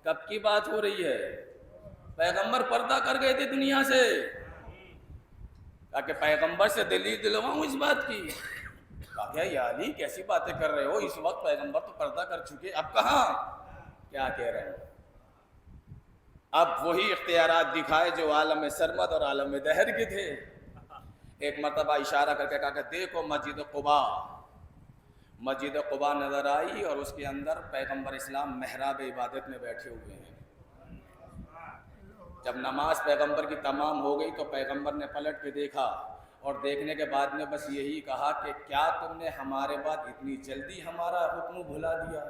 کب کی بات ہو رہی ہے؟ پیغمبر پردہ کر گئے تھے دنیا سے, تاکہ پیغمبر سے دلیل دلواؤں اس بات کی. کہا یا علی کیسی باتیں کر رہے ہو, اس وقت پیغمبر تو پردہ کر چکے, اب کہاں. کیا کہہ رہے ہیں؟ اب وہی اختیارات دکھائے جو عالم سرمد اور عالم دہر کے تھے. ایک مرتبہ اشارہ کر کے کہا کہ دیکھو مسجد قباء. مسجد قباء نظر آئی اور اس کے اندر پیغمبر اسلام محراب عبادت میں بیٹھے ہوئے ہیں. جب نماز پیغمبر کی تمام ہو گئی تو پیغمبر نے پلٹ کے دیکھا اور دیکھنے کے بعد میں بس یہی کہا کہ کیا تم نے ہمارے بعد اتنی جلدی ہمارا حکم بھلا دیا.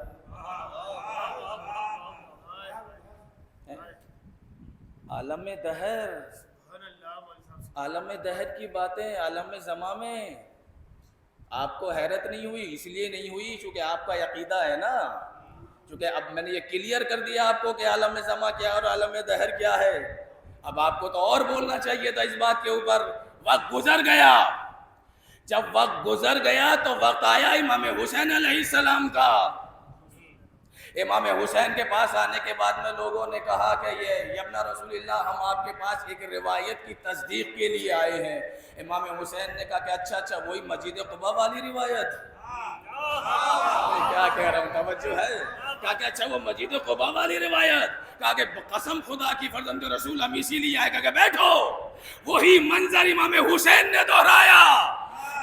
عالم دہر، عالم دہر کی باتیں عالم زماں میں آپ کو حیرت نہیں ہوئی؟ اس لیے نہیں ہوئی چونکہ آپ کا عقیدہ ہے نا. چونکہ اب میں نے یہ کلیئر کر دیا آپ کو کہ عالم زماں کیا اور عالم دہر کیا ہے. اب آپ کو تو اور بولنا چاہیے تھا اس بات کے اوپر. وقت گزر گیا. جب وقت گزر گیا تو وقت آیا امام حسین علیہ السلام کا. امام حسین کے پاس آنے کے بعد میں لوگوں نے کہا کہ یہ ابن رسول اللہ، ہم آپ کے پاس ایک روایت کی تصدیق کے لیے آئے ہیں. امام حسین نے کہا کہ اچھا وہی مسجد قباء والی روایت. کیا کہہ رہا ہوں، توجہ ہے؟ کہا کہ اچھا وہ مسجد قباء والی روایت. کہا کہ قسم خدا کی فرزند رسول ہم اسی لیے آئے. کہا کہ بیٹھو. وہی منظر امام حسین نے دہرایا.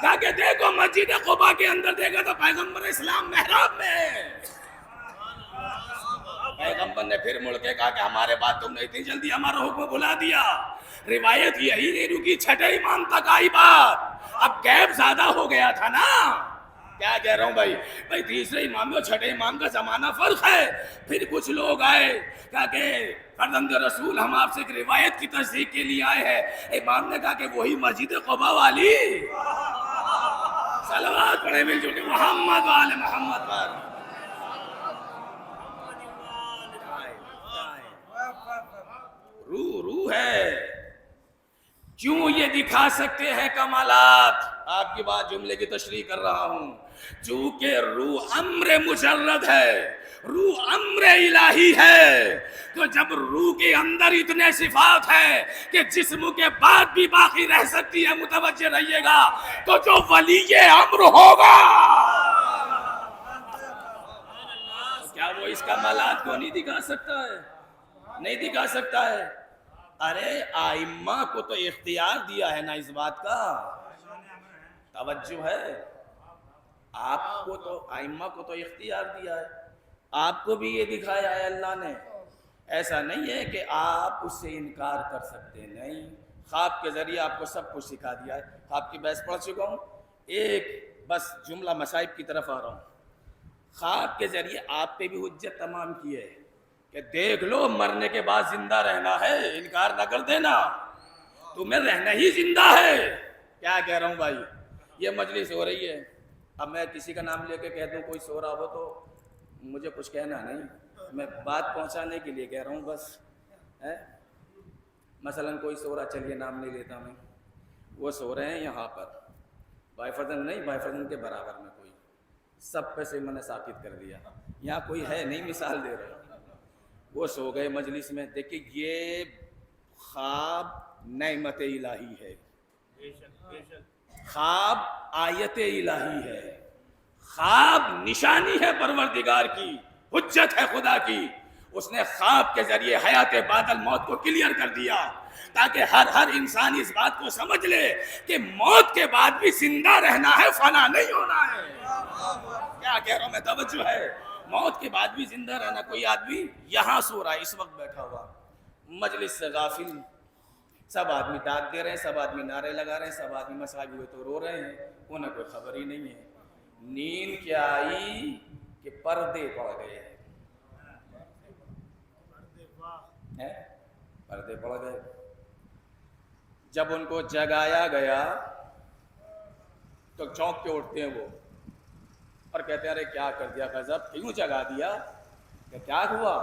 کہا کہ دیکھو مسجد قباء کے اندر دیکھا تو پیغمبر اسلام محراب میں. پیغمبر نے پھر مڑ کے کہا کہ ہمارے بعد تم نے اتنی جلدی ہمارا حکم بھلا دیا. روایت یہی نہیں رکی، چھٹے امام تک آئی بات. اب گیپ زیادہ ہو گیا تھا نا. کیا کہہ رہا ہوں بھائی تیسرے امام اور چھٹے امام کا زمانہ فرق ہے. پھر کچھ لوگ آئے کہا کہ فرزند رسول ہم آپ سے ایک روایت کی تصدیق کے لیے آئے ہیں. امام نے کہا کہ وہی مسجد قباء والی. صلوات پڑھے مل جل کے محمد وآل محمد پر. روح ہے. کیوں یہ دکھا سکتے ہیں کمالات؟ آپ کی بات جملے کی تشریح کر رہا ہوں. چونکہ روح امر مجرد ہے، روح امر الہی ہے. تو جب روح کے اندر اتنے صفات ہیں کہ جسم کے بعد بھی باقی رہ سکتی ہے، متوجہ رہیے گا، تو جو ولی امر ہوگا کیا وہ اس کمالات کو نہیں دکھا سکتا ہے؟ نہیں دکھا سکتا ہے. ارے ائمہ کو تو اختیار دیا ہے نا اس بات کا. توجہ ہے؟ آپ کو تو ائمہ کو تو اختیار دیا ہے. آپ کو بھی یہ دکھایا ہے اللہ نے. ایسا نہیں ہے کہ آپ اس سے انکار کر سکتے. نہیں، خواب کے ذریعے آپ کو سب کچھ سکھا دیا ہے. خواب کی بحث پڑھ چکا ہوں. ایک بس جملہ مصائب کی طرف آ رہا ہوں. خواب کے ذریعے آپ پہ بھی حجت تمام کی ہے کہ دیکھ لو مرنے کے بعد زندہ رہنا ہے، انکار نہ کر دینا، تمہیں رہنا ہی زندہ ہے. کیا کہہ رہا ہوں بھائی؟ یہ مجلس ہو رہی ہے. اب میں کسی کا نام لے کے کہہ دوں کوئی سو رہا ہو تو مجھے کچھ کہنا نہیں، میں بات پہنچانے کے لیے کہہ رہا ہوں بس. مثلا کوئی سو رہا، چلیے نام نہیں لیتا میں، وہ سو رہے ہیں یہاں پر، بھائی فرزند نہیں، بھائی فرزند کے برابر میں کوئی، سب پہ سے میں نے ثابت کر دیا. یہاں کوئی ہے نہیں، مثال دے رہا ہوں. وہ سو گئے مجلس میں. دیکھیں یہ خواب نعمت الہی ہے، خواب آیت الہی ہے، خواب نشانی ہے پروردگار کی، حجت ہے خدا کی. اس نے خواب کے ذریعے حیات بعد الموت کو کلیئر کر دیا تاکہ ہر انسان اس بات کو سمجھ لے کہ موت کے بعد بھی زندہ رہنا ہے، فنا نہیں ہونا ہے. کیا کہہ رہا ہوں میں؟ توجہ ہے؟ موت کے بعد بھی زندہ رہنا. کوئی آدمی یہاں سو رہا ہے اس وقت بیٹھا ہوا، مجلس سے غافل، سب آدمی ڈانٹ دے رہے ہیں، سب آدمی نعرے لگا رہے ہیں، سب آدمی مسائل ہوئے تو رو رہے ہیں، انہیں کوئی خبر ہی نہیں ہے. نیند کیا آئی کہ پردے پڑ گئے، پردے پڑ گئے. جب ان کو جگایا گیا تو چونک کے اٹھتے ہیں وہ اور کہتے ہیں ارے کیا کر دیا غضب، کیوں جگا دیا؟ کہ کیا ہوا؟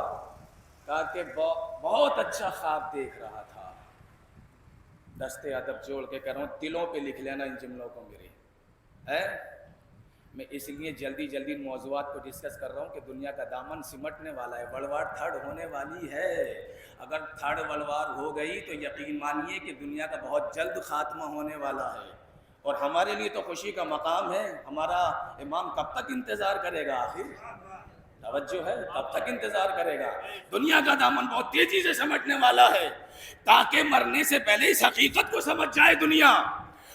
کہا کہ بہت اچھا خواب دیکھ رہا تھا. دستے ادب جوڑ کے کہہ رہا ہوں، دلوں پہ لکھ لینا ان جملوں کو میرے. میں اس لیے جلدی ان موضوعات کو ڈسکس کر رہا ہوں کہ دنیا کا دامن سمٹنے والا ہے، وڑوار تھرڈ ہونے والی ہے. اگر تھرڈ وڑوار ہو گئی تو یقین مانیے کہ دنیا کا بہت جلد خاتمہ ہونے والا ہے. اور ہمارے لیے تو خوشی کا مقام ہے. ہمارا امام کب تک انتظار کرے گا آخر؟ توجہ ہے؟ کب تک انتظار کرے گا؟ دنیا کا دامن بہت تیزی سے سمجھنے والا ہے، تاکہ مرنے سے پہلے اس حقیقت کو سمجھ جائے دنیا۔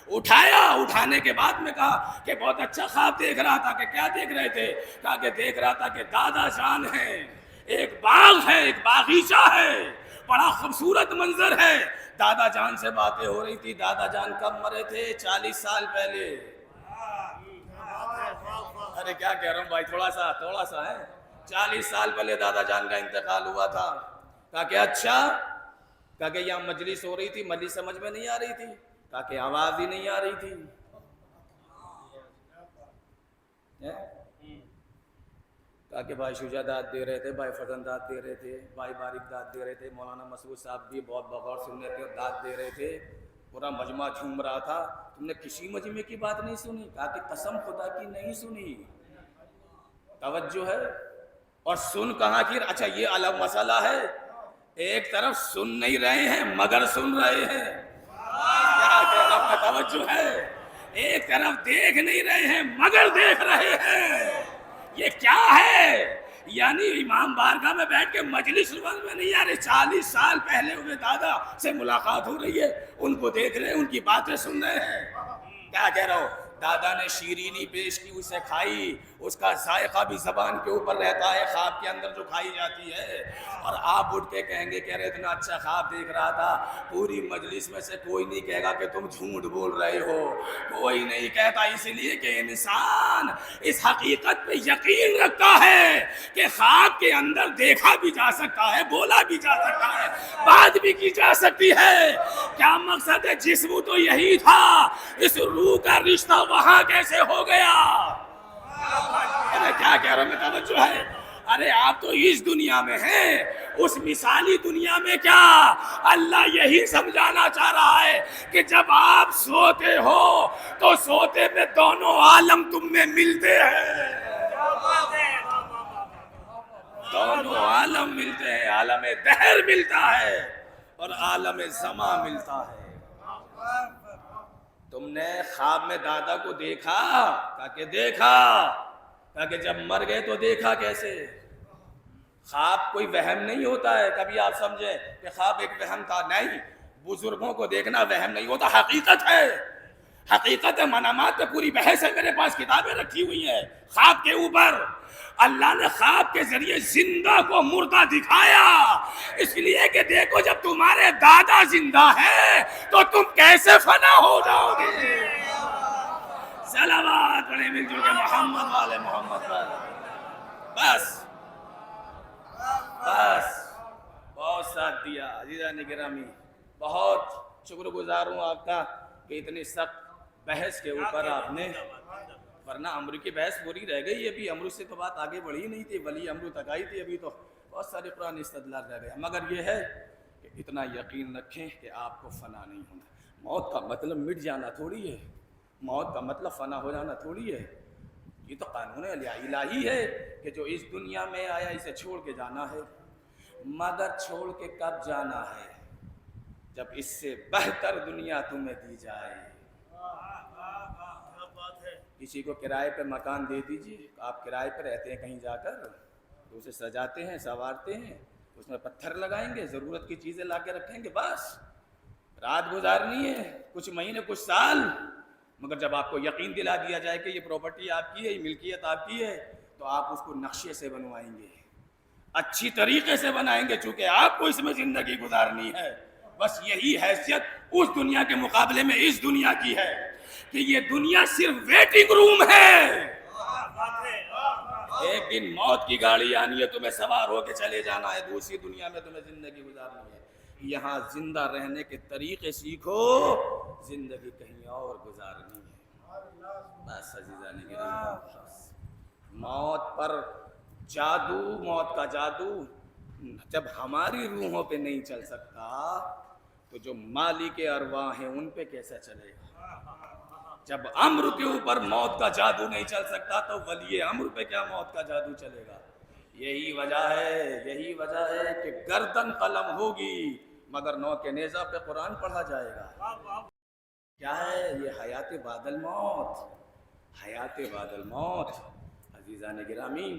اٹھایا، اٹھانے کے بعد میں کہا کہ بہت اچھا خواب دیکھ رہا تھا۔ کہ کیا دیکھ رہے تھے؟ کہا کہ دیکھ رہا تھا کہ دادا جان ہے، ایک باغ ہے، ایک باغیچہ ہے، بڑا خوبصورت منظر ہے۔ دادا جان سے باتیں ہو رہی تھی۔ دادا جان کب مرے تھے؟ 40 سال پہلے۔ ارے کیا کہہ رہا ہوں بھائی، تھوڑا سا ہے۔ 40 سال پہلے دادا جان کا انتقال ہوا تھا۔ کہا کہ اچھا؟ کہا کہ یہاں مجلس ہو رہی تھی، مجلس سمجھ میں نہیں آ رہی تھی؟ کہا کہ آواز ہی نہیں آ رہی تھی۔ کہا کہ بھائی شجاع داد دے رہے تھے، بھائی فضل داد دے رہے تھے، بھائی باریک داد دے رہے تھے، مولانا مسعود صاحب بھی بہت بغور سن رہے تھے اور داد دے رہے تھے، پورا مجمع جھوم رہا تھا، تم نے کسی مجمع کی بات نہیں سنی؟ کہا کہ قسم خدا کی نہیں سنی۔ توجہ ہے؟ اور سن کہاں کی؟ اچھا یہ الگ مسئلہ ہے، ایک طرف سن نہیں رہے ہیں مگر سن رہے ہیں۔ کیا کہنا ہے؟ توجہ ہے؟ ایک طرف دیکھ نہیں رہے ہیں مگر دیکھ رہے ہیں۔ یہ کیا ہے؟ یعنی امام بارگاہ میں بیٹھ کے مجلس میں نہیں آ رہے، 40 سال پہلے ہوئے دادا سے ملاقات ہو رہی ہے، ان کو دیکھ رہے ہیں، ان کی باتیں سن رہے ہیں۔ کیا کہہ رہا ہو؟ دادا نے شیرینی پیش کی، اسے کھائی، اس کا ذائقہ بھی زبان کے اوپر رہتا ہے، خواب کے اندر جو کھائی جاتی ہے، اور آپ اٹھ کے کہیں گے کہ ارے اتنا اچھا خواب دیکھ رہا تھا۔ پوری مجلس میں سے کوئی نہیں کہے گا کہ تم جھوٹ بول رہے ہو، کوئی نہیں کہتا، اس لیے کہ انسان اس حقیقت پہ یقین رکھتا ہے کہ خواب کے اندر دیکھا بھی جا سکتا ہے، بولا بھی جا سکتا ہے، بات بھی کی جا سکتی ہے۔ کیا مقصد ہے؟ جسم تو یہی تھا، اس روح کا رشتہ وہاں کیسے ہو گیا؟ ارے کیا کہہ رہا ہوں میں؟ توجہ ہے؟ ارے آپ تو اس دنیا میں ہیں، اس مثالی دنیا میں کیا؟ اللہ یہی سمجھانا چاہ رہا ہے کہ جب آپ سوتے ہو تو سوتے میں دونوں عالم تم میں ملتے ہیں، دونوں عالم ملتے ہیں، عالم دہر ملتا ہے اور عالم زمان ملتا ہے۔ تم نے خواب میں دادا کو دیکھا؟ کہا کہ دیکھا۔ کہا کہ جب مر گئے تو دیکھا کیسے؟ خواب کوئی وہم نہیں ہوتا ہے، کبھی آپ سمجھیں کہ خواب ایک وہم تھا، نہیں، بزرگوں کو دیکھنا وہم نہیں ہوتا، حقیقت ہے، حقیقت ہے۔ منامات میں پوری بحث ہے، میرے پاس کتابیں رکھی ہوئی ہیں خواب کے اوپر۔ اللہ نے خواب کے ذریعے زندہ کو مردہ دکھایا، اس لیے کہ دیکھو جب تمہارے دادا زندہ ہیں تو تم کیسے فنا ہو جاؤ گے۔ صلوات پڑھیں مل جل کے محمد والے محمد پر۔ بس بہت ساتھ دیا عزیزان گرامی، بہت شکر گزار ہوں آپ کا کہ اتنی سخت بحث کے اوپر آپ نے، ورنہ امر کی بحث پوری رہ گئی، ابھی امر سے تو بات آگے بڑھی نہیں تھی، ولی امر تک آئی تھی، ابھی تو بہت سارے قرآن استدلال رہ گئے، مگر یہ ہے کہ اتنا یقین رکھیں کہ آپ کو فنا نہیں ہونا۔ موت کا مطلب مٹ جانا تھوڑی ہے، موت کا مطلب فنا ہو جانا تھوڑی ہے، یہ تو قانون الہی ہے کہ جو اس دنیا میں آیا اسے چھوڑ کے جانا ہے، مگر چھوڑ کے کب جانا ہے؟ جب اس سے بہتر دنیا تمہیں دی جائے۔ کسی کو کرائے پہ مکان دے دیجیے، آپ کرائے پہ رہتے ہیں کہیں جا کر، تو اسے سجاتے ہیں، سنوارتے ہیں، اس میں پتھر لگائیں گے، ضرورت کی چیزیں لا کے رکھیں گے، بس رات گزارنی ہے، کچھ مہینے کچھ سال، مگر جب آپ کو یقین دلا دیا جائے کہ یہ پراپرٹی آپ کی ہے، یہ ملکیت آپ کی ہے، تو آپ اس کو نقشے سے بنوائیں گے، اچھی طریقے سے بنائیں گے، چونکہ آپ کو اس میں زندگی گزارنی ہے۔ بس یہی حیثیت اس دنیا کے مقابلے میں اس دنیا کی ہے کہ یہ دنیا صرف ویٹنگ روم ہے۔ ایک دن موت کی گاڑی آنی ہے، تمہیں سوار ہو کے چلے جانا ہے، دوسری دنیا میں تمہیں زندگی گزارنی ہے۔ یہاں زندہ رہنے کے طریقے سیکھو، زندگی کہیں اور گزارنی ہے۔ بس عزیزان گرامی، موت پر جادو، موت کا جادو جب ہماری روحوں پہ نہیں چل سکتا تو جو مالک ارواح ہیں ان پہ کیسے چلے گا؟ جب امر کے اوپر موت کا جادو نہیں چل سکتا تو ولی امر پہ کیا موت کا جادو چلے گا؟ یہی وجہ ہے کہ گردن قلم ہوگی مگر نو کے نیزہ پہ قرآن پڑھا جائے گا۔ کیا ہے یہ؟ حیات بعد الموت، حیات بعد الموت۔ عزیزان گرامی،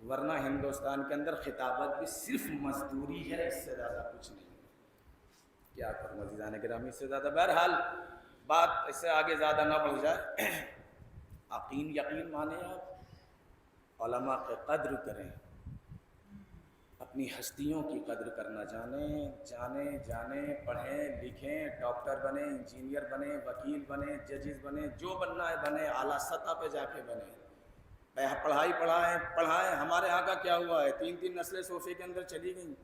ورنہ ہندوستان کے اندر خطابت بھی صرف مزدوری ہے، اس سے زیادہ کچھ نہیں۔ کیا کروں عزیزان گرامی، اس سے زیادہ بہرحال بات اس سے آگے زیادہ نہ بڑھ جائے۔ یقین مانیں، آپ علماء کی قدر کریں، اپنی ہستیوں کی قدر کرنا جانیں، پڑھیں لکھیں، ڈاکٹر بنیں، انجینئر بنیں، وکیل بنیں، ججز بنیں، جو بننا ہے بنیں، اعلیٰ سطح پہ جا کے بنیں، پڑھائیں۔ ہمارے یہاں کا کیا ہوا ہے، 3 نسلیں صوفے کے اندر چلی گئیں۔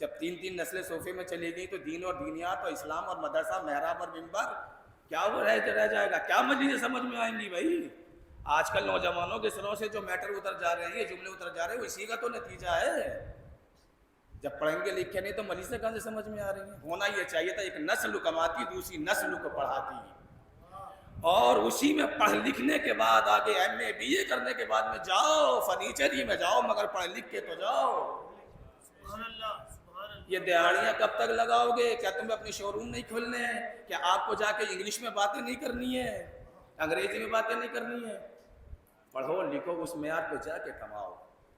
جب 3 نسلیں صوفے میں چلی گئیں تو دین اور دینیات اور اسلام اور مدرسہ، محراب اور منبر، کیا وہ رہ جائے گا؟ کیا مجلسیں سمجھ میں آئیں گی بھائی؟ آج کل نوجوانوں کے سروں سے جو میٹر اتر جا رہے ہیں، یہ جملے اتر جا رہے ہیں، وہ اسی کا تو نتیجہ ہے۔ جب پڑھیں گے لکھیں نہیں تو مجلسیں کہاں سے سمجھ میں آ رہی ہیں؟ ہونا یہ چاہیے تھا ایک نسل کماتی، دوسری نسل کو پڑھاتی، اور اسی میں پڑھ لکھنے کے بعد آگے MA BA کرنے کے بعد میں جاؤ، فرنیچر ہی میں جاؤ، مگر پڑھ لکھ کے تو جاؤ۔ یہ دہاڑیاں کب تک لگاؤ گے؟ کیا تمہیں اپنے شو روم نہیں کھولنے ہیں؟ کیا آپ کو جا کے انگلش میں باتیں نہیں کرنی ہے، انگریزی میں باتیں نہیں کرنی ہے؟ پڑھو لکھو، اس معیار پہ جا کے کماؤ۔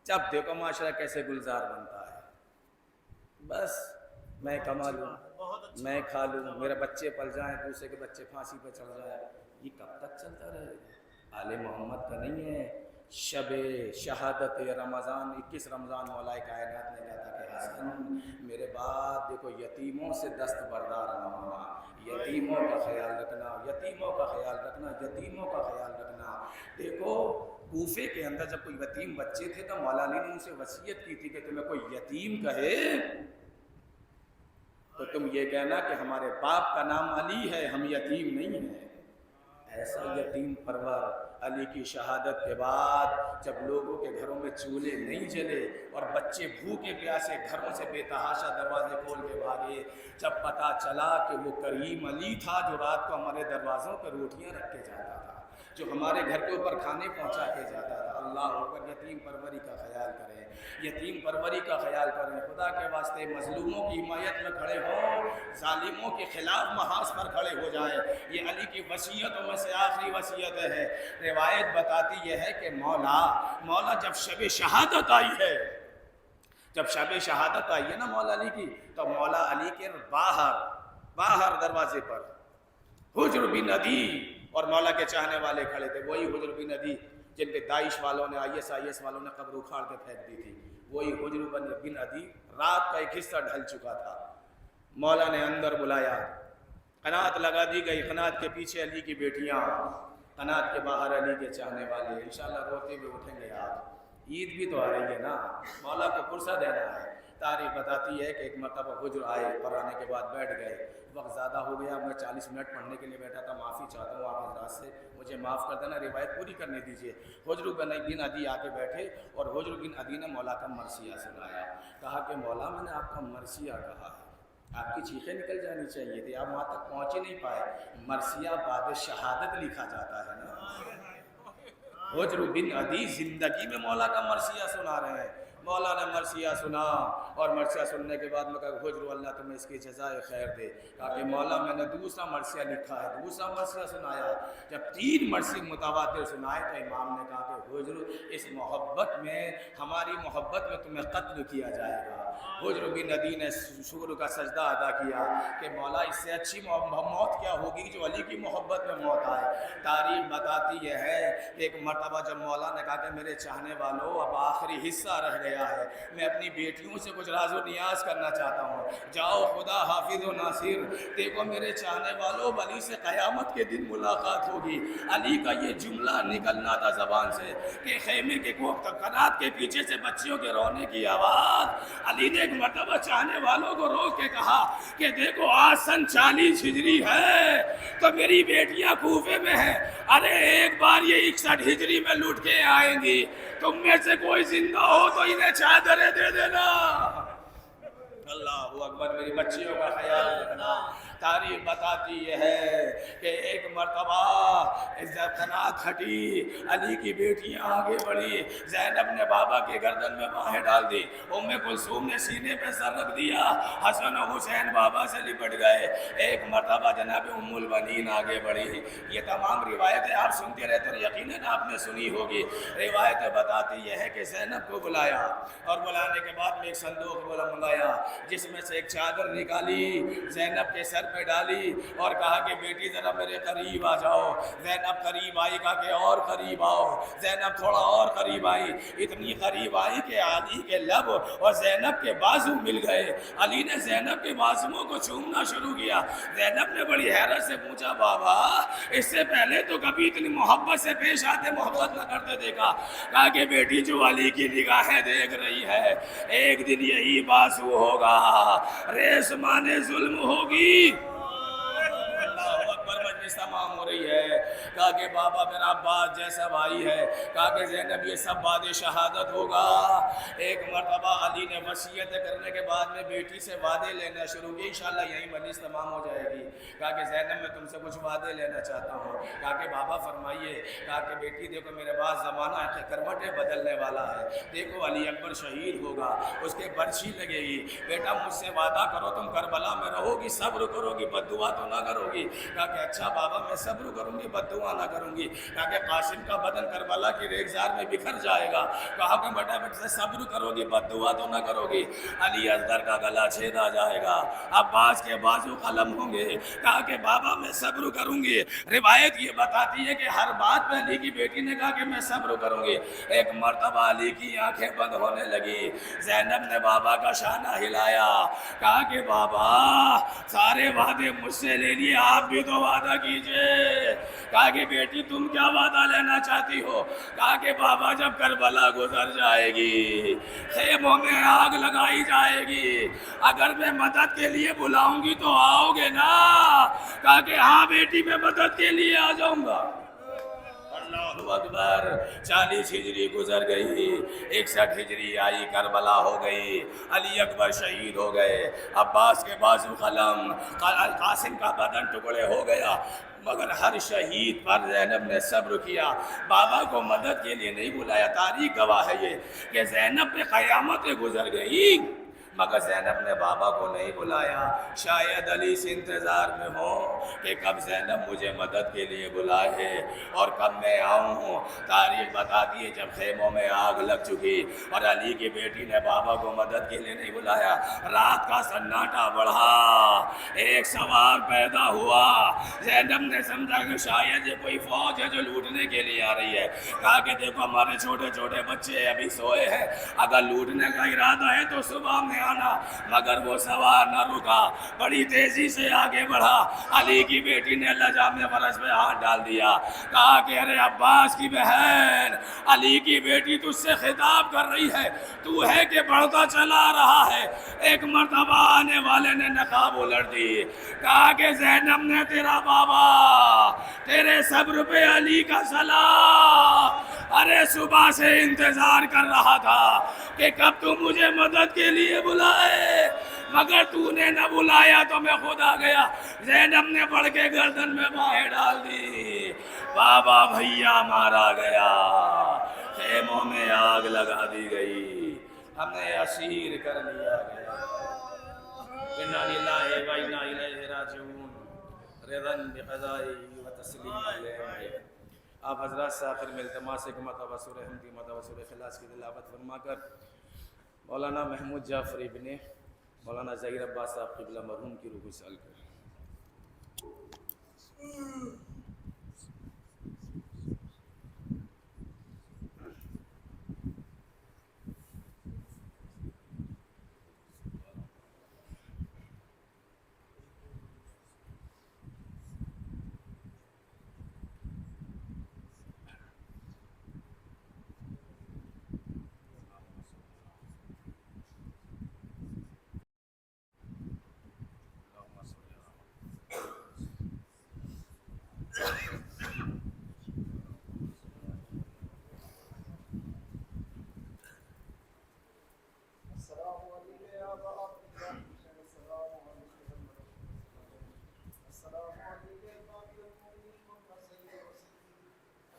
جب دیکھو معاشرہ کیسے گلزار بنتا ہے، بس میں کما لوں، میں کھا لوں، میرے بچے پل جائیں، دوسرے کے بچے پھانسی پہ چڑھ جائیں، یہ کب تک چلتا رہے گا؟ آل محمد کا نہیں ہے۔ شب شہادت رمضان 21 رمضان مولا کائنات نے کہا تھا کہ حسن میرے بعد دیکھو یتیموں سے دست بردار نہ ہونا، یتیموں کا خیال رکھنا، یتیموں کا خیال رکھنا، یتیموں کا خیال رکھنا۔ دیکھو کوفے کے اندر جب کوئی یتیم بچے تھے تو مولا علی نے ان سے وصیت کی تھی کہ تمہیں کوئی یتیم کہے تو تم یہ کہنا کہ ہمارے باپ کا نام علی ہے، ہم یتیم نہیں ہیں۔ ایسا یتیم پرور علی کی شہادت کے بعد جب لوگوں کے گھروں میں چولہے نہیں جلے اور بچے بھوکے پیاسے گھروں سے بے تحاشا دروازے کھول کے بھاگے، جب پتہ چلا کہ وہ کریم علی تھا جو رات کو ہمارے دروازوں پہ روٹیاں رکھ کے جاتا تھا، جو ہمارے گھر کے اوپر کھانے پہنچا کے جاتا تھا۔ اللہ اکبر، یتیم پروری کا خیال کریں، یتیم پروری کا خیال کریں، خدا کے واسطے مظلوموں کی حمایت میں کھڑے ہوں، ظالموں کے خلاف محاذ پر کھڑے ہو جائیں۔ یہ علی کی وصیتوں میں سے آخری وصیت ہے۔ روایت بتاتی یہ ہے کہ مولا جب شب شہادت آئی ہے، جب شب شہادت آئی ہے نا مولا علی کی، تو مولا علی کے باہر دروازے پر حجر بن عدی اور مولا کے چاہنے والے کھڑے تھے، وہی حجر بن عدی جن کے داعش والوں نے IS والوں نے قبر اکھاڑ کے پھینک دی تھی، وہی حجر بن عدی رات کا ایک حصہ ڈھل چکا تھا۔ مولا نے اندر بلایا، قنات لگا دی گئی، قنات کے پیچھے علی کی بیٹیاں، قنات کے باہر علی کے چاہنے والے، انشاءاللہ روتے ہوئے اٹھیں گے آپ، عید بھی تو آ رہی ہے نا، مولا کو پرسہ دینا ہے۔ تاریخ بتاتی ہے کہ ایک مرتبہ حجر آئے، پڑھانے کے بعد بیٹھ گئے، وقت زیادہ ہو گیا، میں 40 منٹ پڑھنے کے لیے بیٹھا تھا، معافی چاہتا ہوں آپ حضرات سے، مجھے معاف کر دینا، روایت پوری کرنے دیجیے۔ حجر بن عدی آ کے بیٹھے اور حجر بن عدی نے مولا کا مرثیہ سنایا، کہا کہ مولا میں نے آپ کا مرثیہ کہا ہے، آپ کی چیخیں نکل جانی چاہیے تھی، آپ وہاں تک پہنچ ہی نہیں پائے، مرثیہ بعد شہادت لکھا جاتا ہے نا۔ حجر بن عدی زندگی میں مولا کا مرثیہ سنا رہے ہیں، مولا نے مرثیہ سنا، اور مرثیہ سننے کے بعد میں کہا حجر اللہ تمہیں اس کی جزائے خیر دے، کہا کہ مولا میں نے دوسرا مرثیہ لکھا ہے، دوسرا مرثیہ سنایا، جب 3 مرثیے متواتر سنائے تو امام نے کہا کہ حجر اس محبت میں، ہماری محبت میں تمہیں قتل کیا جائے گا۔ حجر بن عدی نے شکر کا سجدہ ادا کیا کہ مولا اس سے اچھی موت کیا ہوگی جو علی کی محبت میں موت آئے۔ تاریخ بتاتی یہ ہے کہ ایک مرتبہ جب مولا نے کہا کہ میرے چاہنے والوں اب آخری حصہ رہ گیا ہے، میں اپنی بیٹیوں سے کچھ راز و نیاز کرنا چاہتا ہوں، جاؤ خدا حافظ و ناصر، دیکھو میرے چاہنے والوں علی سے قیامت کے دن ملاقات ہوگی۔ علی کا یہ جملہ نکلنا تھا زبان سے کہ خیمے کے قنات کے پیچھے سے بچیوں کے رونے کی آواز، علی نے ایک مرتبہ چاہنے والوں کو روک کے کہا کہ دیکھو آج سن 40 ہجری ہے تو میری بیٹیاں کوفے میں ہیں، ارے ایک بار یہ 61 ہجری میں لوٹ کے آئیں گی، تم میں سے کوئی زندہ ہو تو انہیں چادریں دے دینا۔ اللہ اکبر، میری بچیوں کا خیال رکھنا، تاریخ بتاتی یہ ہے کہ ایک مرتبہ عزت طلاق ہٹی، علی کی بیٹیاں آگے بڑھی، زینب نے بابا کے گردن میں باہیں ڈال دی، ام کلثوم نے سینے پہ سر رکھ دیا، حسن و حسین بابا سے لپٹ گئے۔ ایک مرتبہ جناب ام البنین آگے بڑھی۔ یہ تمام روایتیں آپ سنتے رہتے ہیں، یقیناً آپ نے سنی ہوگی۔ روایتیں بتاتی یہ ہے کہ زینب کو بلایا اور بلانے کے بعد میں ایک صندوق منگایا جس میں سے ایک چادر نکالی، زینب کے سر پہ ڈالی اور کہا کہ بیٹی ذرا میرے قریب آ جاؤ۔ زینب قریب آئی، کہا کہ اور قریب آؤ۔ زینب تھوڑا اور قریب آئی، اتنی قریب آئی کہ علی کے لب اور زینب کے بازو مل گئے۔ علی نے زینب کے بازوؤں کو چومنا شروع کیا۔ زینب نے بڑی حیرت سے پوچھا بابا اس سے پہلے تو کبھی اتنی محبت سے پیش آتے، محبت نہ کرتے دیکھا۔ کہا کہ بیٹی جو علی کی نگاہیں دیکھ رہی ہے ایک دن یہی بازو ہوگا، ریسمان ظلم ہوگی۔ اللہ اکبر، مجلس تمام ہو رہی ہے۔ کہا کہ بابا میرا عباس جیسا بھائی ہے۔ کہا کہ زینب یہ سب بعد شہادت ہوگا۔ ایک مرتبہ علی نے وصیت کرنے کے بعد میں بیٹی سے وعدے لینا شروع کی، انشاءاللہ یہی مجلس تمام ہو جائے گی۔ کہا کہ زینب میں تم سے کچھ وعدے لینا چاہتا ہوں۔ کہا کہ بابا فرمائیے۔ کہا کہ بیٹی دیکھو میرے پاس زمانہ ہے، کروٹیں بدلنے والا ہے، دیکھو علی اکبر شہید ہوگا، اس کے برچھی لگے گی، بیٹا مجھ سے وعدہ کرو تم کربلا میں رہو گی، صبر کرو گی، بد دعا تو نہ کرو گی۔ کہا کہ اچھا بابا میں صبر کروں گی، بد دعا نہ کروں گی۔ کہا کہ قاسم کا بدن کربلا کی ریگزار میں بکھر جائے گا۔ کہا کہ بیٹا سے صبر کرو گی، بد دعا تو نہ کرو گی۔ علی اصغر کا گلا چھیدا جائے گا، عباس کے بازو قلم ہوں گے۔ کہا کہ بابا میں صبر کروں گی۔ روایت یہ بتاتی ہے کہ ہر بات میں علی کی بیٹی نے کہا کہ میں صبر کروں گی۔ ایک مرتبہ علی کی آنکھیں بند ہونے لگی، زینب نے بابا کا شانہ ہلایا، کہا کہ بابا سارے وعدے مجھ سے لے لیے، آپ بھی تو وعدہ کیجئے۔ کہا کہ بیٹی تم کیا وعدہ لینا چاہتی ہو؟ کہا کہ بابا جب کربلا گزر جائے گی، خیموں میں آگ لگائی جائے گی، اگر میں مدد کے لیے بلاؤں گی تو آؤ گے نا؟ کہا کہ ہاں بیٹی میں مدد کے لیے آ جاؤں گا۔ اللہ اکبر، 40 ہجری گزر گئی، 61 ہجری آئی، کربلا ہو گئی، علی اکبر شہید ہو گئے، عباس کے بازو قلم، قاسم کا بدن ٹکڑے ہو گیا، مگر ہر شہید پر زینب نے صبر کیا، بابا کو مدد کے لیے نہیں بلایا۔ تاریخ گواہ ہے یہ کہ زینب پہ قیامتیں گزر گئی مگر زینب نے بابا کو نہیں بلایا۔ شاید علی سے انتظار میں ہو کہ کب زینب مجھے مدد کے لیے بلائے اور کب میں آؤں۔ تاریخ بتاتی ہے جب خیموں میں آگ لگ چکی اور علی کی بیٹی نے بابا کو مدد کے لیے نہیں بلایا، رات کا سناٹا بڑھا، ایک سوال پیدا ہوا، زینب نے سمجھا کہ شاید یہ کوئی فوج ہے جو لوٹنے کے لیے آ رہی ہے۔ کہا کہ دیکھو ہمارے چھوٹے چھوٹے بچے ابھی سوئے ہیں، اگر لوٹنے کا ارادہ ہے تو صبح میں آنا۔ مگر وہ سوار نہ رکا، بڑی تیزی سے آگے بڑھا، علی کی بیٹی نے لجام فرش پہ ہاتھ ڈال دیا، کہا کہ ارے عباس کی بہن، علی کی بیٹی تجھ سے خطاب کر رہی ہے، تو ہے کہ بڑھتا چلا رہا ہے۔ ایک مرتبہ آنے والے نے نقاب الٹ دی، کہا کہ زینب نے تیرا بابا تیرے صبر پہ علی کا سلام، ارے صبح سے انتظار کر رہا تھا کہ کب تو مجھے مدد کے لیے بلائے، مگر تو نے نہ بلایا تو میں خود آ گیا۔ زینب نے بڑھ کے گردن میں باہیں ڈال دی، بابا بھیا مارا گیا، خیموں میں آگ لگا دی گئی، ہمیں اسیر کر لیا گیا۔ انا للہ و انا الیہ راجعون، رضا بقضائہ و تسلیم علیہ۔ آپ حضرات سے آخر میں التماس ہے کہ مرتبہ سورہ حمدی مرتبہ سورہ اخلاص کی تلاوت فرما کر مولانا محمود جعفر ابن مولانا ظہیر عباس صاحب قبلہ مرحوم کی روح سال کریں۔ اللہم صلی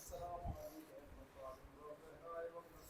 السلام علیکم ورحمۃ اللہ وبرکاتہ.